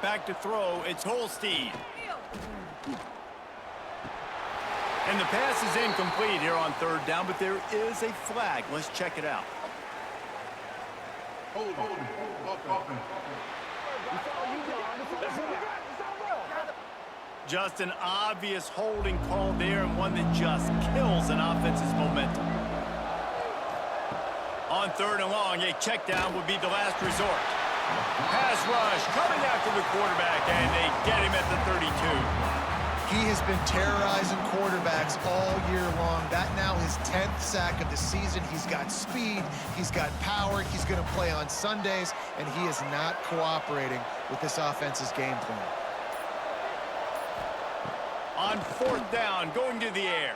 Back to throw. It's Holstein. And the pass is incomplete here on third down, but there is a flag. Let's check it out. Just an obvious holding call there, and one that just kills an offense's momentum. On third and long, a check down would be the last resort. Pass rush coming after the quarterback, and they get him at the 32. He has been terrorizing quarterbacks all year long. That now his 10th sack of the season. He's got speed, he's got power, he's going to play on Sundays, and he is not cooperating with this offense's game plan. On 4th down, going to the air.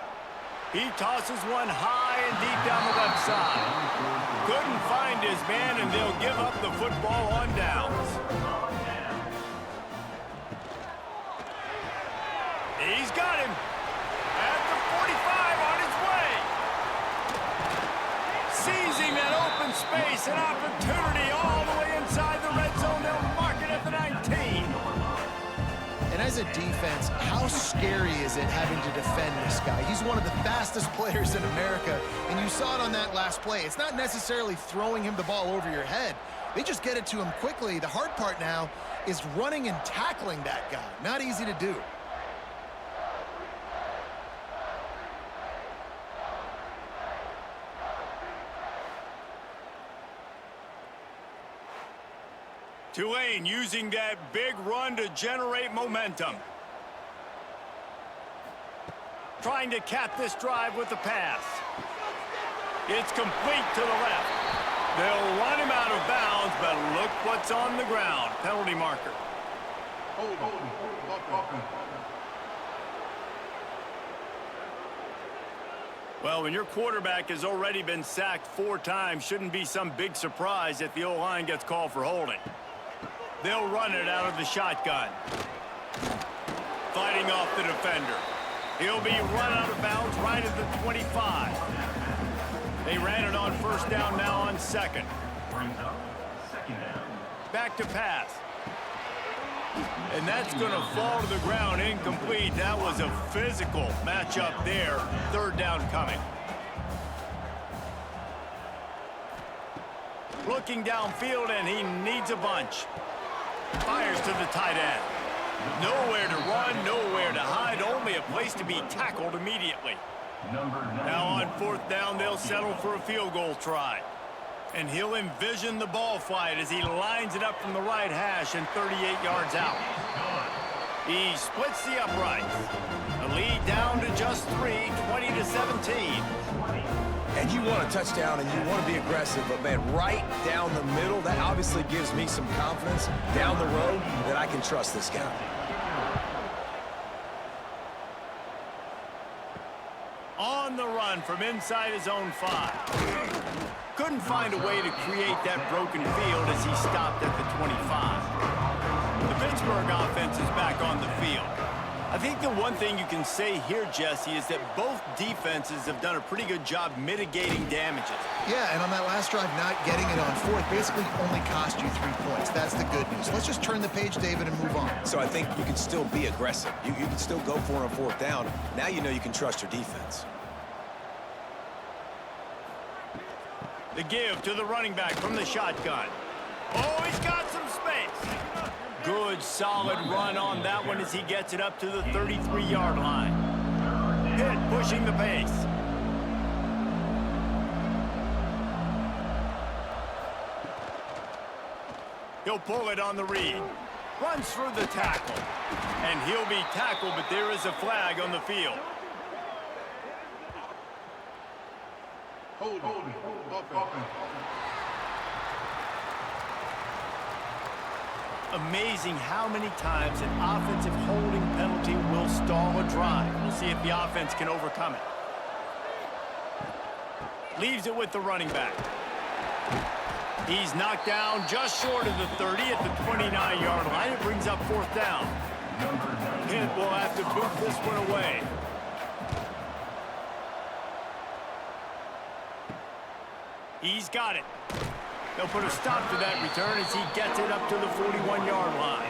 He tosses one high and deep down the left side. Couldn't find his man, and they'll give up the football on downs. He's got him at the 45 on his way. Seizing that open space, an opportunity all the way inside the red zone. They'll mark it at the 19. And as a defense, how scary is it having to defend this guy? He's one of the fastest players in America, and you saw it on that last play. It's not necessarily throwing him the ball over your head. They just get it to him quickly. The hard part now is running and tackling that guy. Not easy to do. Tulane using that big run to generate momentum. Trying to cap this drive with the pass. It's complete to the left. They'll run him out of bounds, but look what's on the ground. Penalty marker. Well, when your quarterback has already been sacked 4 times, shouldn't be some big surprise if the O-line gets called for holding. They'll run it out of the shotgun. Fighting off the defender. He'll be run out of bounds right at the 25. They ran it on 1st down, now on 2nd. Brings up 2nd down. Back to pass. And that's going to fall to the ground incomplete. That was a physical matchup there. 3rd down coming. Looking downfield, and he needs a bunch. Fires to the tight end. Nowhere to run, nowhere to hide, only a place to be tackled immediately. Now on 4th down, they'll settle for a field goal try. And he'll envision the ball flight as he lines it up from the right hash and 38 yards out. He splits the uprights. A lead down to just 3, 20-17. And you want a touchdown and you want to be aggressive, but man, right down the middle, that obviously gives me some confidence down the road that I can trust this guy. On the run from inside his own 5. Couldn't find a way to create that broken field as he stopped at the 25. The Pittsburgh offense is back on the field. I think the one thing you can say here, Jesse, is that both defenses have done a pretty good job mitigating damages. Yeah, and on that last drive, not getting it on 4th basically only cost you 3 points. That's the good news. Let's just turn the page, David, and move on. So I think you can still be aggressive. You can still go for it on 4th down. Now you know you can trust your defense. The give to the running back from the shotgun. Oh, he's got some space. Good, solid run on that one as he gets it up to the 33-yard line. Pitt pushing the pace. He'll pull it on the read. Runs through the tackle. And he'll be tackled, but there is a flag on the field. Amazing how many times an offensive holding penalty will stall a drive. We'll see if the offense can overcome it. Leaves it with the running back. He's knocked down just short of the 30 at the 29-yard line. It brings up 4th down. Pitt will have to boot this one away. He's got it. They'll put a stop to that return as he gets it up to the 41-yard line.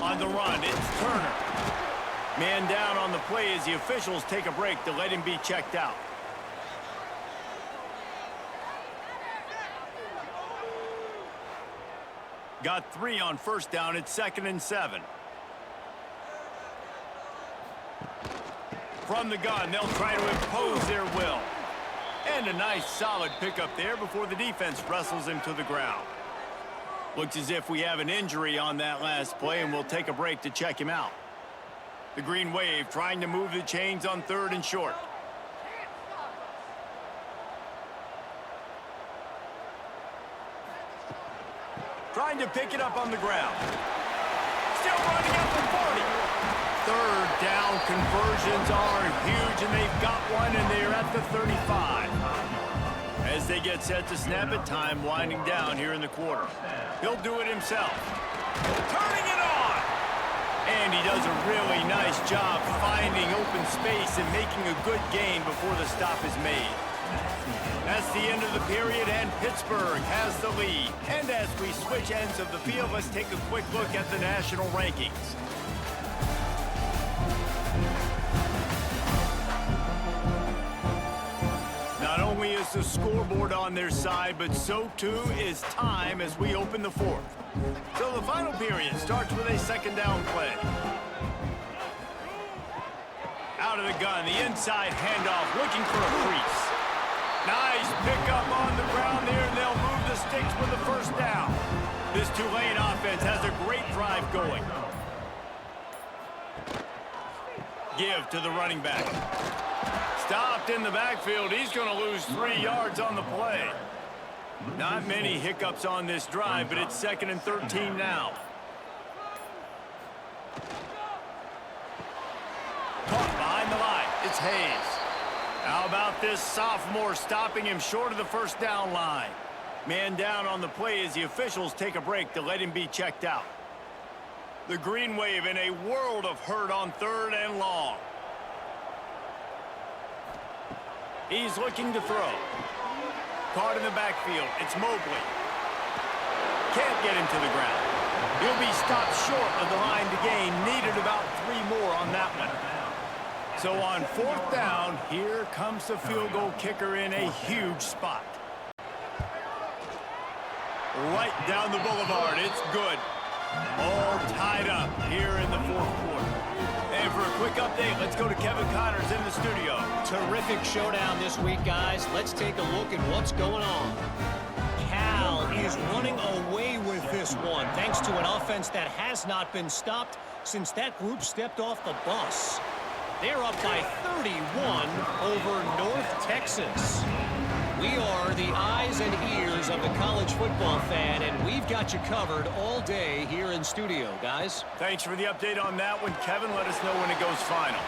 On the run, it's Turner. Man down on the play as the officials take a break to let him be checked out. Got 3 on 1st down. It's 2nd and 7. From the gun, they'll try to impose their will. And a nice solid pickup there before the defense wrestles him to the ground. Looks as if we have an injury on that last play, and we'll take a break to check him out. The Green Wave trying to move the chains on 3rd and short. Trying to pick it up on the ground. Still running up the 40. 3rd down conversions are huge, and they've got one, and they're at the 35. As they get set to snap it, time winding down here in the quarter. He'll do it himself. Turning it on! And he does a really nice job finding open space and making a good gain before the stop is made. That's the end of the period, and Pittsburgh has the lead. And as we switch ends of the field, let's take a quick look at the national rankings. Not only is the scoreboard on their side, but so too is time as we open the 4th. So the final period starts with a 2nd down play. Out of the gun, the inside handoff, looking for a crease. Nice pickup on the ground there, and they'll move the sticks with the 1st down. This Tulane offense has a great drive going. Give to the running back. Stopped in the backfield. He's going to lose 3 yards on the play. Not many hiccups on this drive, but it's 2nd and 13 now. Caught behind the line. It's Hayes. How about this sophomore stopping him short of the 1st down line? Man down on the play as the officials take a break to let him be checked out. The Green Wave in a world of hurt on 3rd and long. He's looking to throw. Caught in the backfield. It's Mobley. Can't get him to the ground. He'll be stopped short of the line to gain. Needed about 3 more on that one. So on 4th down, here comes the field goal kicker in a huge spot. Right down the boulevard. It's good. All tied up here in the 4th quarter. And for a quick update, let's go to Kevin Connors in the studio. Terrific showdown this week, guys. Let's take a look at what's going on. Cal is running away with this one, thanks to an offense that has not been stopped since that group stepped off the bus. They're up by 31 over North Texas. We are the eyes and ears of the college football fan, and we've got you covered all day here in studio, guys. Thanks for the update on that one, Kevin. Let us know when it goes final.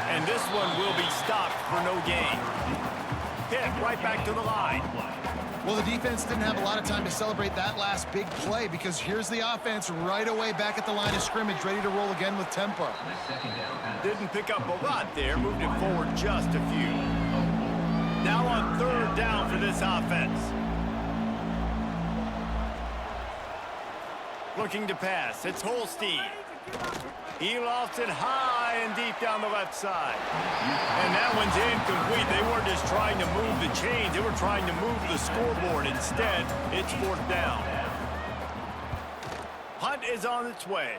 And this one will be stopped for no gain. Hit right back to the line. Well, the defense didn't have a lot of time to celebrate that last big play because here's the offense right away back at the line of scrimmage, ready to roll again with tempo. Didn't pick up a lot there, moved it forward just a few. Now on 3rd down for this offense. Looking to pass, it's Holstein. He lofts it high and deep down the left side. And that one's incomplete. They weren't just trying to move the chains. They were trying to move the scoreboard. Instead, it's 4th down. Hunt is on its way.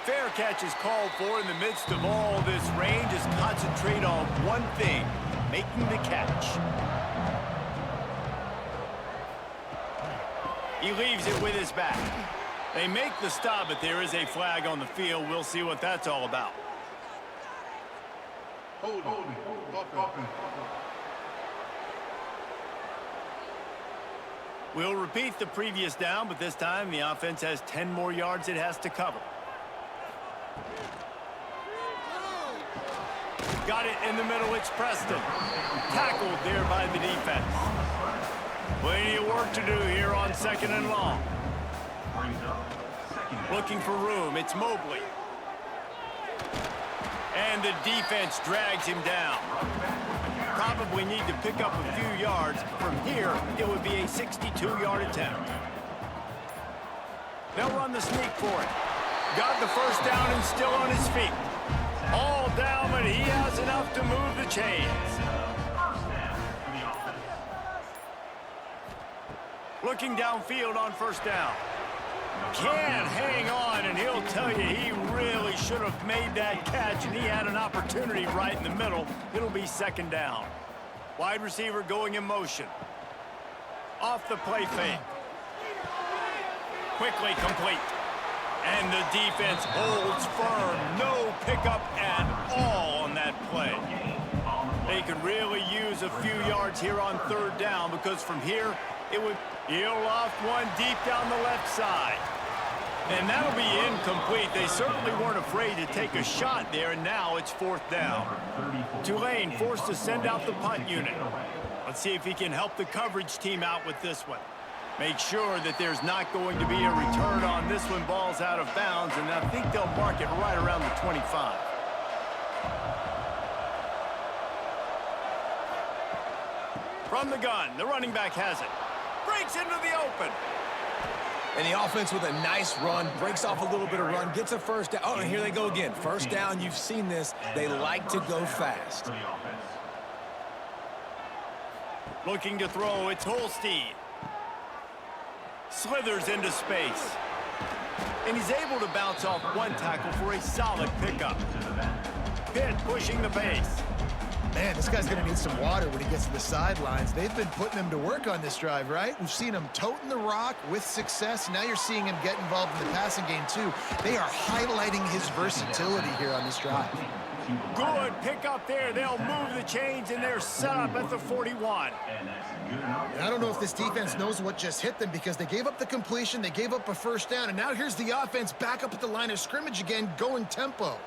Fair catch is called for in the midst of all this rain. Just concentrate on one thing, making the catch. He leaves it with his back. They make the stop, but there is a flag on the field. We'll see what that's all about. We'll repeat the previous down, but this time the offense has 10 more yards it has to cover. Got it in the middle. It's Preston. Tackled there by the defense. Plenty of work to do here on 2nd and long. Looking for room. It's Mobley. And the defense drags him down. Probably need to pick up a few yards. From here, it would be a 62-yard attempt. They'll run the sneak for it. Got the 1st down and still on his feet. All down, but he has enough to move the chains. Looking downfield on 1st down. Can't hang on, and he'll tell you he really should have made that catch, and he had an opportunity right in the middle. It'll be 2nd down. Wide receiver going in motion. Off the play fake. Quickly complete. And the defense holds firm. No pickup at all on that play. They could really use a few yards here on third down because from here, he'll loft one deep down the left side. And that'll be incomplete. They certainly weren't afraid to take a shot there, and now it's fourth down. Tulane forced to send out the punt unit. Let's see if he can help the coverage team out with this one. Make sure that there's not going to be a return on this one. Ball's out of bounds, and I think they'll mark it right around the 25. From the gun, the running back has it. Breaks into the open. And the offense with a nice run, breaks off a little bit of run, gets a first down. Oh, and here they go again. First down, you've seen this. They like to go fast. Looking to throw, it's Holstein. Slithers into space. And he's able to bounce off one tackle for a solid pickup. Pitt pushing the base. Man, this guy's going to need some water when he gets to the sidelines. They've been putting him to work on this drive, right? We've seen him toting the rock with success. Now you're seeing him get involved in the passing game, too. They are highlighting his versatility here on this drive. Good pick up there. They'll move the chains, and they're set up at the 41. And I don't know if this defense knows what just hit them because they gave up the completion, they gave up a first down, and now here's the offense back up at the line of scrimmage again, going tempo.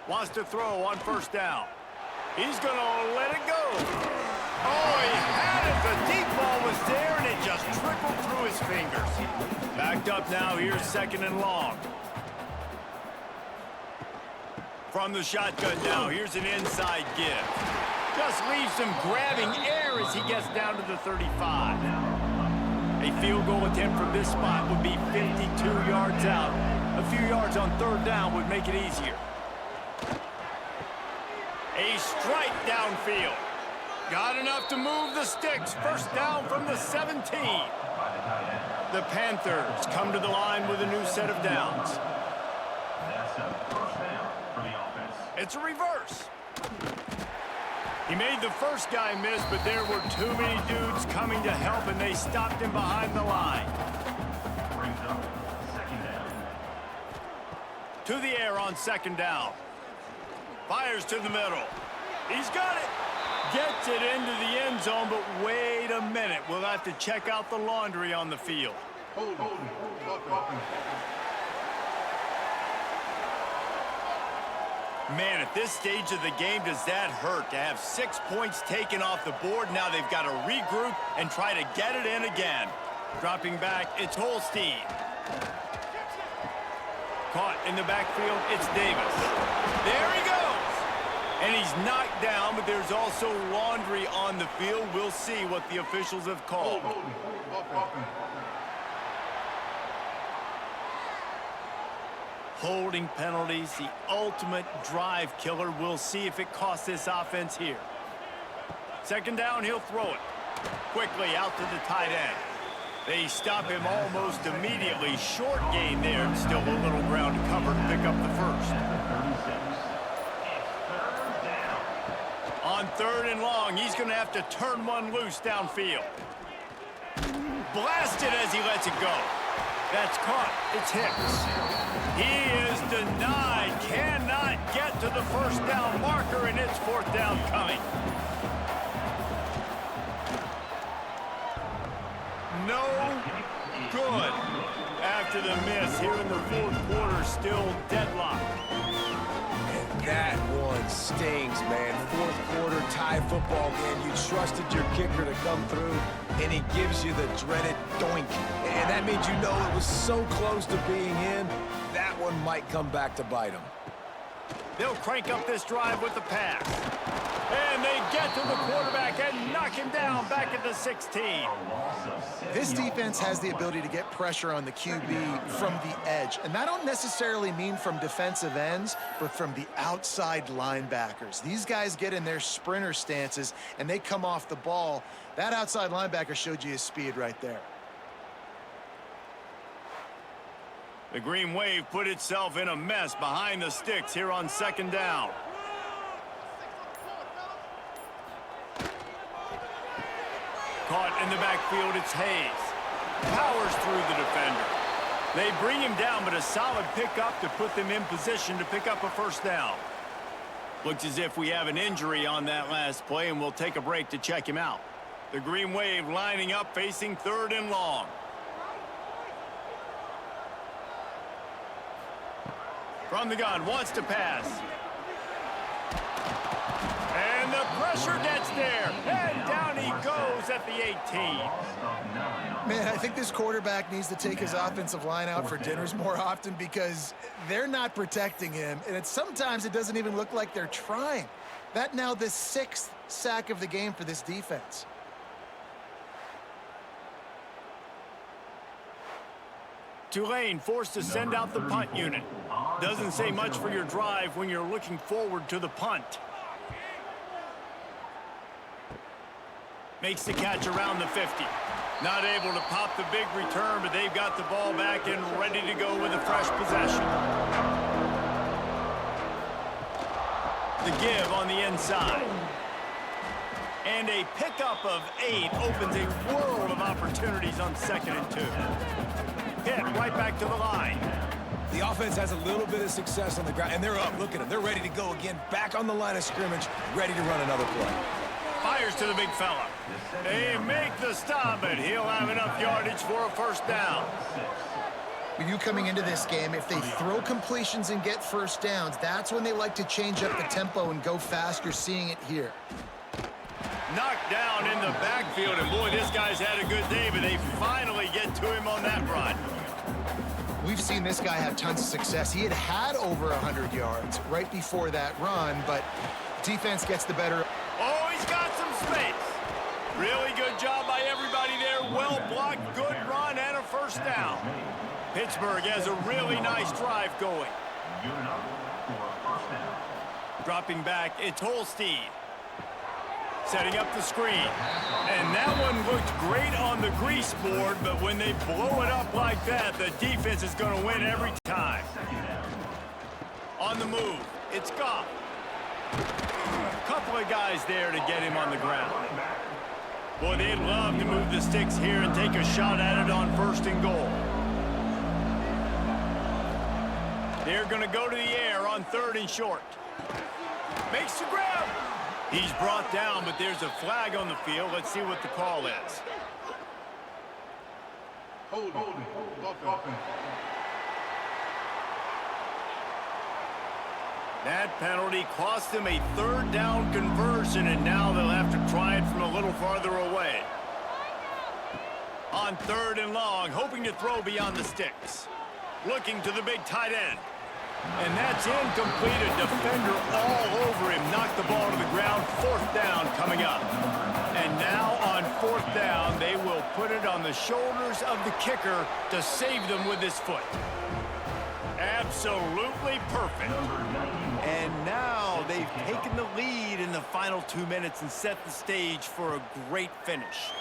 Wants to throw on first down. He's going to let it go. Oh, he had it. The deep ball was there, and it just trickled through his fingers. Backed up now. Here's second and long. From the shotgun now, here's an inside give. Just leaves him grabbing air as he gets down to the 35. A field goal attempt from this spot would be 52 yards out. A few yards on third down would make it easier. A strike downfield. Got enough to move the sticks. First down from the 17. The Panthers come to the line with a new set of downs. That's a first down for the offense. It's a reverse. He made the first guy miss, but there were too many dudes coming to help, and they stopped him behind the line. Brings up second down. To the air on second down. Fires to the middle. He's got it. Gets it into the end zone, but wait a minute. We'll have to check out the laundry on the field. Man, at this stage of the game, does that hurt to have 6 points taken off the board? Now they've got to regroup and try to get it in again. Dropping back, it's Holstein. Caught in the backfield, it's Davis. There he goes. And he's knocked down, but there's also laundry on the field. We'll see what the officials have called. Holding penalties, the ultimate drive killer. We'll see if it costs this offense here. Second down, he'll throw it. Quickly out to the tight end. They stop him almost immediately. Short gain there. Still a little ground to cover to pick up the first. On third and long, he's going to have to turn one loose downfield. Blasted as he lets it go. That's caught. It's Hicks. He is denied. Cannot get to the first down marker, and it's fourth down coming. No good. After the miss here in the fourth quarter, still deadlocked. And that one stings, man. Fourth quarter tie football game. You trusted your kicker to come through, and he gives you the dreaded doink. And that means you know it was so close to being in, that one might come back to bite him. They'll crank up this drive with the pass. And they get to the quarterback and knock him down back at the 16. This defense has the ability to get pressure on the QB from the edge. And I don't necessarily mean from defensive ends, but from the outside linebackers. These guys get in their sprinter stances, and they come off the ball. That outside linebacker showed you his speed right there. The Green Wave put itself in a mess behind the sticks here on second down. Caught in the backfield, it's Hayes. Powers through the defender. They bring him down, but a solid pickup to put them in position to pick up a first down. Looks as if we have an injury on that last play, and we'll take a break to check him out. The Green Wave lining up, facing 3rd and long. From the gun, wants to pass. And the pressure gets there. And down he goes at the 18. Man, I think this quarterback needs to take his offensive line out for dinners more often because they're not protecting him. And sometimes it doesn't even look like they're trying. That now the 6th sack of the game for this defense. Tulane forced to send out the punt unit. Doesn't say much for your drive when you're looking forward to the punt. Makes the catch around the 50. Not able to pop the big return, but they've got the ball back and ready to go with a fresh possession. The give on the inside. And a pickup of 8 opens a world of opportunities on 2nd and 2. Hit right back to the line. The offense has a little bit of success on the ground, and they're up. Look at them. They're ready to go again. Back on the line of scrimmage, ready to run another play. Fires to the big fella. They make the stop, but he'll have enough yardage for a first down. With you coming into this game, if they throw completions and get first downs, that's when they like to change up the tempo and go fast. You're seeing it here. Knocked down in the backfield, and boy, this guy's had a good day, but they finally get to him on that run. We've seen this guy have tons of success. He had over 100 yards right before that run, but defense gets the better. Oh, he's got some space. Really good job by everybody there. Well blocked, good run, and a first down. Pittsburgh has a really nice drive going. Dropping back, it's Holstein. Setting up the screen. And that one looked great on the grease board, but when they blow it up like that, the defense is going to win every time. On the move, it's Goff. A couple of guys there to get him on the ground. Boy, they'd love to move the sticks here and take a shot at it on 1st and goal. They're going to go to the air on 3rd and short. Makes the grab. He's brought down, but there's a flag on the field. Let's see what the call is. That penalty cost them a 3rd down conversion, and now they'll have to try it from a little farther away. On 3rd and long, hoping to throw beyond the sticks. Looking to the big tight end. And that's incomplete. A defender all over him. Knocked the ball to the ground. 4th down coming up. And now on 4th down, they will put it on the shoulders of the kicker to save them with his foot. Absolutely perfect. And now they've taken the lead in the final 2 minutes and set the stage for a great finish.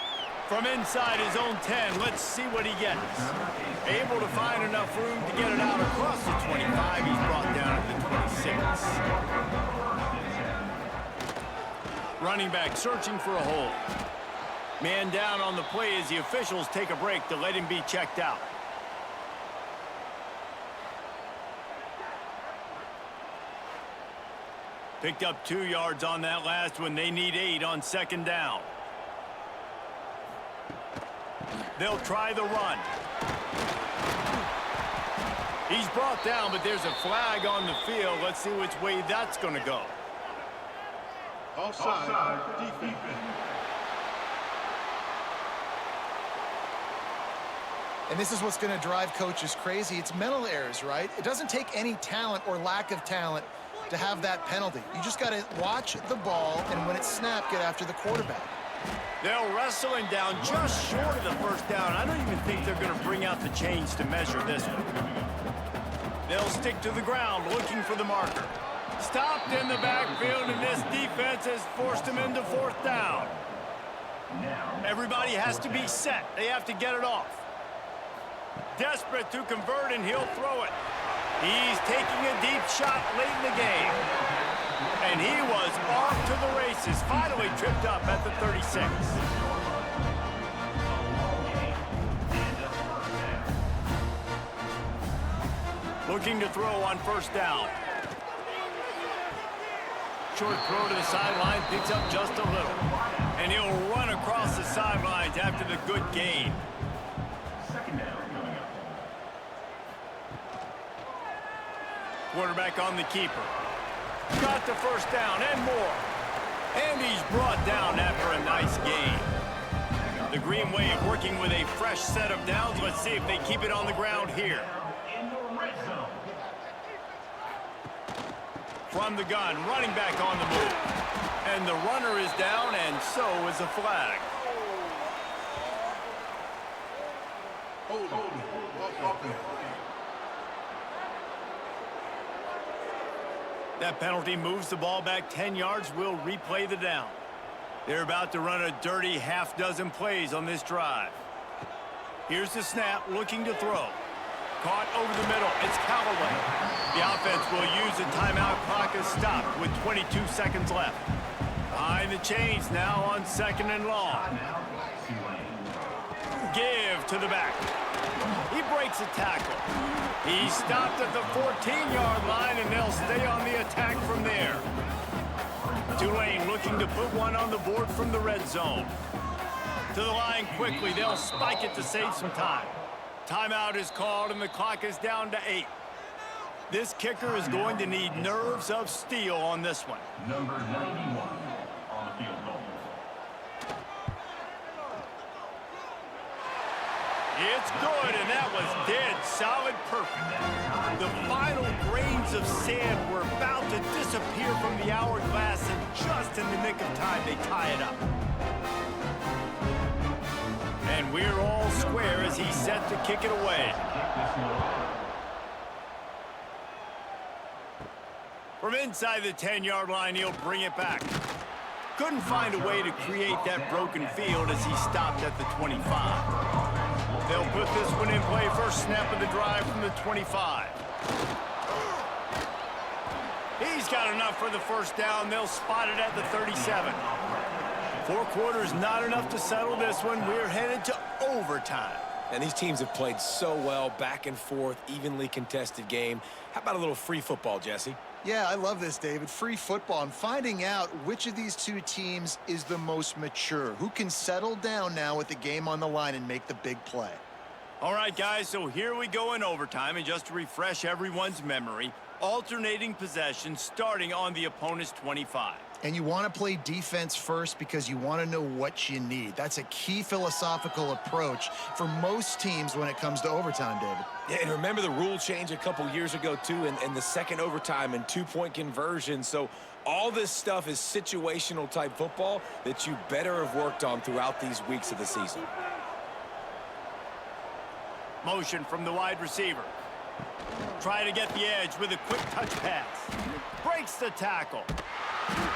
From inside his own 10, let's see what he gets. Able to find enough room to get it out across the 25. He's brought down at the 26. Running back searching for a hole. Man down on the play as the officials take a break to let him be checked out. Picked up 2 yards on that last one. They need 8 on 2nd down. They'll try the run. He's brought down, but there's a flag on the field. Let's see which way that's going to go. Offside, defense. And this is what's going to drive coaches crazy. It's mental errors, right? It doesn't take any talent or lack of talent to have that penalty. You just got to watch the ball, and when it's snapped, get after the quarterback. They'll wrestle him down just short of the 1st down. I don't even think they're going to bring out the chains to measure this one. They'll stick to the ground looking for the marker. Stopped in the backfield, and this defense has forced him into 4th down. Everybody has to be set. They have to get it off. Desperate to convert, and he'll throw it. He's taking a deep shot late in the game. And he was off to the races, finally tripped up at the 36. Looking to throw on first down. Short throw to the sideline, picks up just a little. And he'll run across the sidelines after the good gain. Second down coming up. Quarterback on the keeper. Got the first down and more. And he's brought down after a nice gain. The Green Wave working with a fresh set of downs. Let's see if they keep it on the ground here. In the red zone. From the gun, running back on the move. And the runner is down, and so is a flag. That penalty moves the ball back 10 yards. We'll replay the down. They're about to run a dirty half-dozen plays on this drive. Here's the snap, looking to throw. Caught over the middle. It's Callaway. The offense will use the timeout. Clock is stopped with 22 seconds left. Behind the chains now on second and long. Give to the back. He breaks a tackle. He stopped at the 14-yard line, and they'll stay on the attack from there. Tulane looking to put one on the board from the red zone. To the line quickly. They'll spike it to save some time. Timeout is called, and the clock is down to 8. This kicker is going to need nerves of steel on this one. Number 91 on the field goal. It's good, and that was dead solid perfect. The final grains of sand were about to disappear from the hourglass, and just in the nick of time, they tie it up. And we're all square as he's set to kick it away. From inside the 10-yard line, he'll bring it back. Couldn't find a way to create that broken field as he stopped at the 25. They'll put this one in play. First snap of the drive from the 25. He's got enough for the first down. They'll spot it at the 37. 4 quarters, not enough to settle this one. We're headed to overtime. And these teams have played so well, back and forth, evenly contested game. How about a little free football, Jesse? Yeah, I love this, David. Free football. I'm finding out which of these two teams is the most mature. Who can settle down now with the game on the line and make the big play? All right, guys, so here we go in overtime. And just to refresh everyone's memory, alternating possession starting on the opponent's 25. And you want to play defense first because you want to know what you need. That's a key philosophical approach for most teams when it comes to overtime, David. Yeah, and remember the rule change a couple years ago, too, and the second overtime and 2-point conversion. So all this stuff is situational type football that you better have worked on throughout these weeks of the season. Motion from the wide receiver. Try to get the edge with a quick touch pass. Breaks the tackle.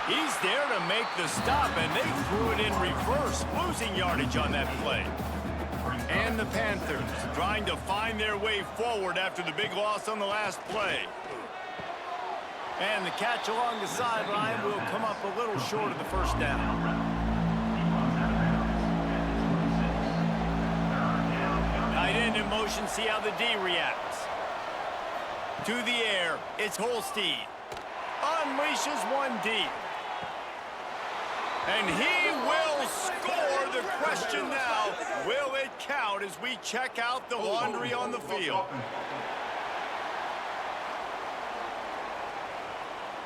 He's there to make the stop, and they threw it in reverse, losing yardage on that play. And the Panthers trying to find their way forward after the big loss on the last play. And the catch along the sideline will come up a little short of the first down. Tight end in motion, see how the D reacts. To the air, it's Holstein. Unleashes one deep. And he will score. The question now, will it count as we check out the laundry on the field?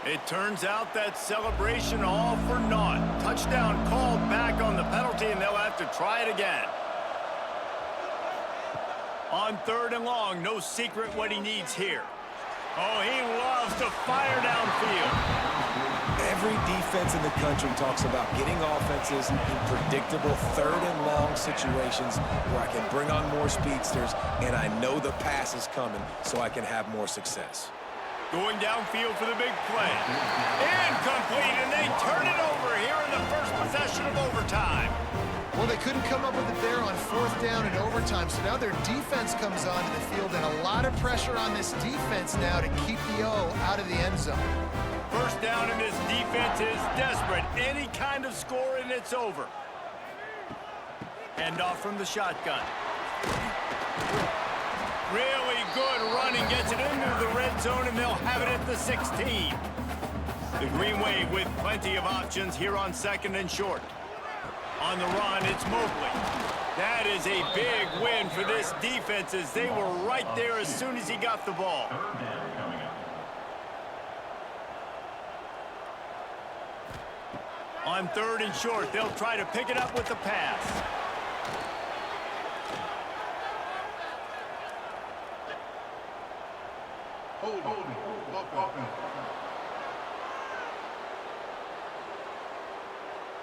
It turns out that celebration all for naught. Touchdown called back on the penalty, and they'll have to try it again. On third and long, no secret what he needs here. Oh, he loves to fire downfield. Every defense in the country talks about getting offenses in predictable third and long situations where I can bring on more speedsters and I know the pass is coming so I can have more success. Going downfield for the big play. Incomplete, and they turn it over here in the first possession of overtime. Well, they couldn't come up with it there on fourth down in overtime, so now their defense comes onto the field, and a lot of pressure on this defense now to keep the O out of the end zone. First down, and this defense is desperate. Any kind of score, and it's over. Hand off from the shotgun. Really good running, gets it into the red zone, and they'll have it at the 16. The Green Wave with plenty of options here on 2nd and short. On the run, it's Mobley. That is a big win for this defense as they were right there as soon as he got the ball. Third down coming up. On 3rd and short, they'll try to pick it up with the pass.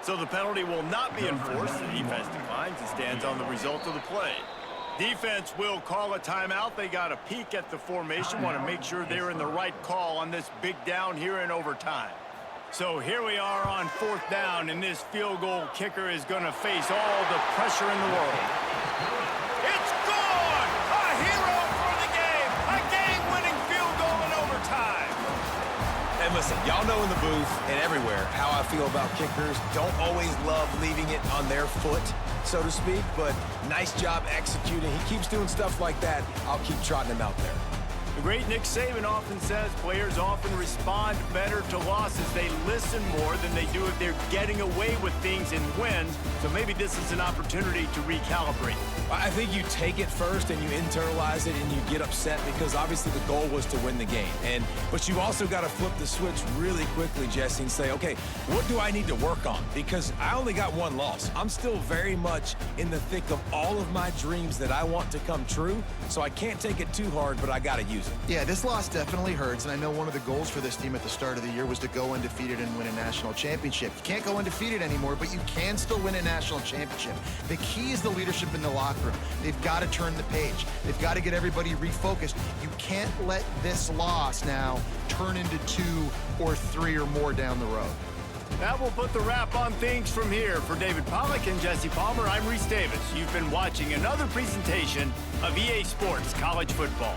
So the penalty will not be enforced. The defense declines and stands on the result of the play. Defense will call a timeout. They got a peek at the formation, want to make sure they're in the right call on this big down here in overtime. So here we are on 4th down, and this field goal kicker is going to face all the pressure in the world. It's gone! A hero for the game! A game-winning field goal in overtime! And listen, y'all know in the booth and everywhere how I feel about kickers. Don't always love leaving it on their foot, so to speak, but nice job executing. He keeps doing stuff like that. I'll keep trotting him out there. The great Nick Saban often says players often respond better to losses. They listen more than they do if they're getting away with things and wins. So maybe this is an opportunity to recalibrate. I think you take it first and you internalize it and you get upset because obviously the goal was to win the game. But you also got to flip the switch really quickly, Jesse, and say, okay, what do I need to work on? Because I only got one loss. I'm still very much in the thick of all of my dreams that I want to come true. So I can't take it too hard, but I got to use it. Yeah, this loss definitely hurts, and I know one of the goals for this team at the start of the year was to go undefeated and win a national championship. You can't go undefeated anymore, but you can still win a national championship. The key is the leadership in the locker room. They've got to turn the page. They've got to get everybody refocused. You can't let this loss now turn into 2 or 3 or more down the road. That will put the wrap on things from here. For David Pollack and Jesse Palmer, I'm Reese Davis. You've been watching another presentation of EA Sports College Football.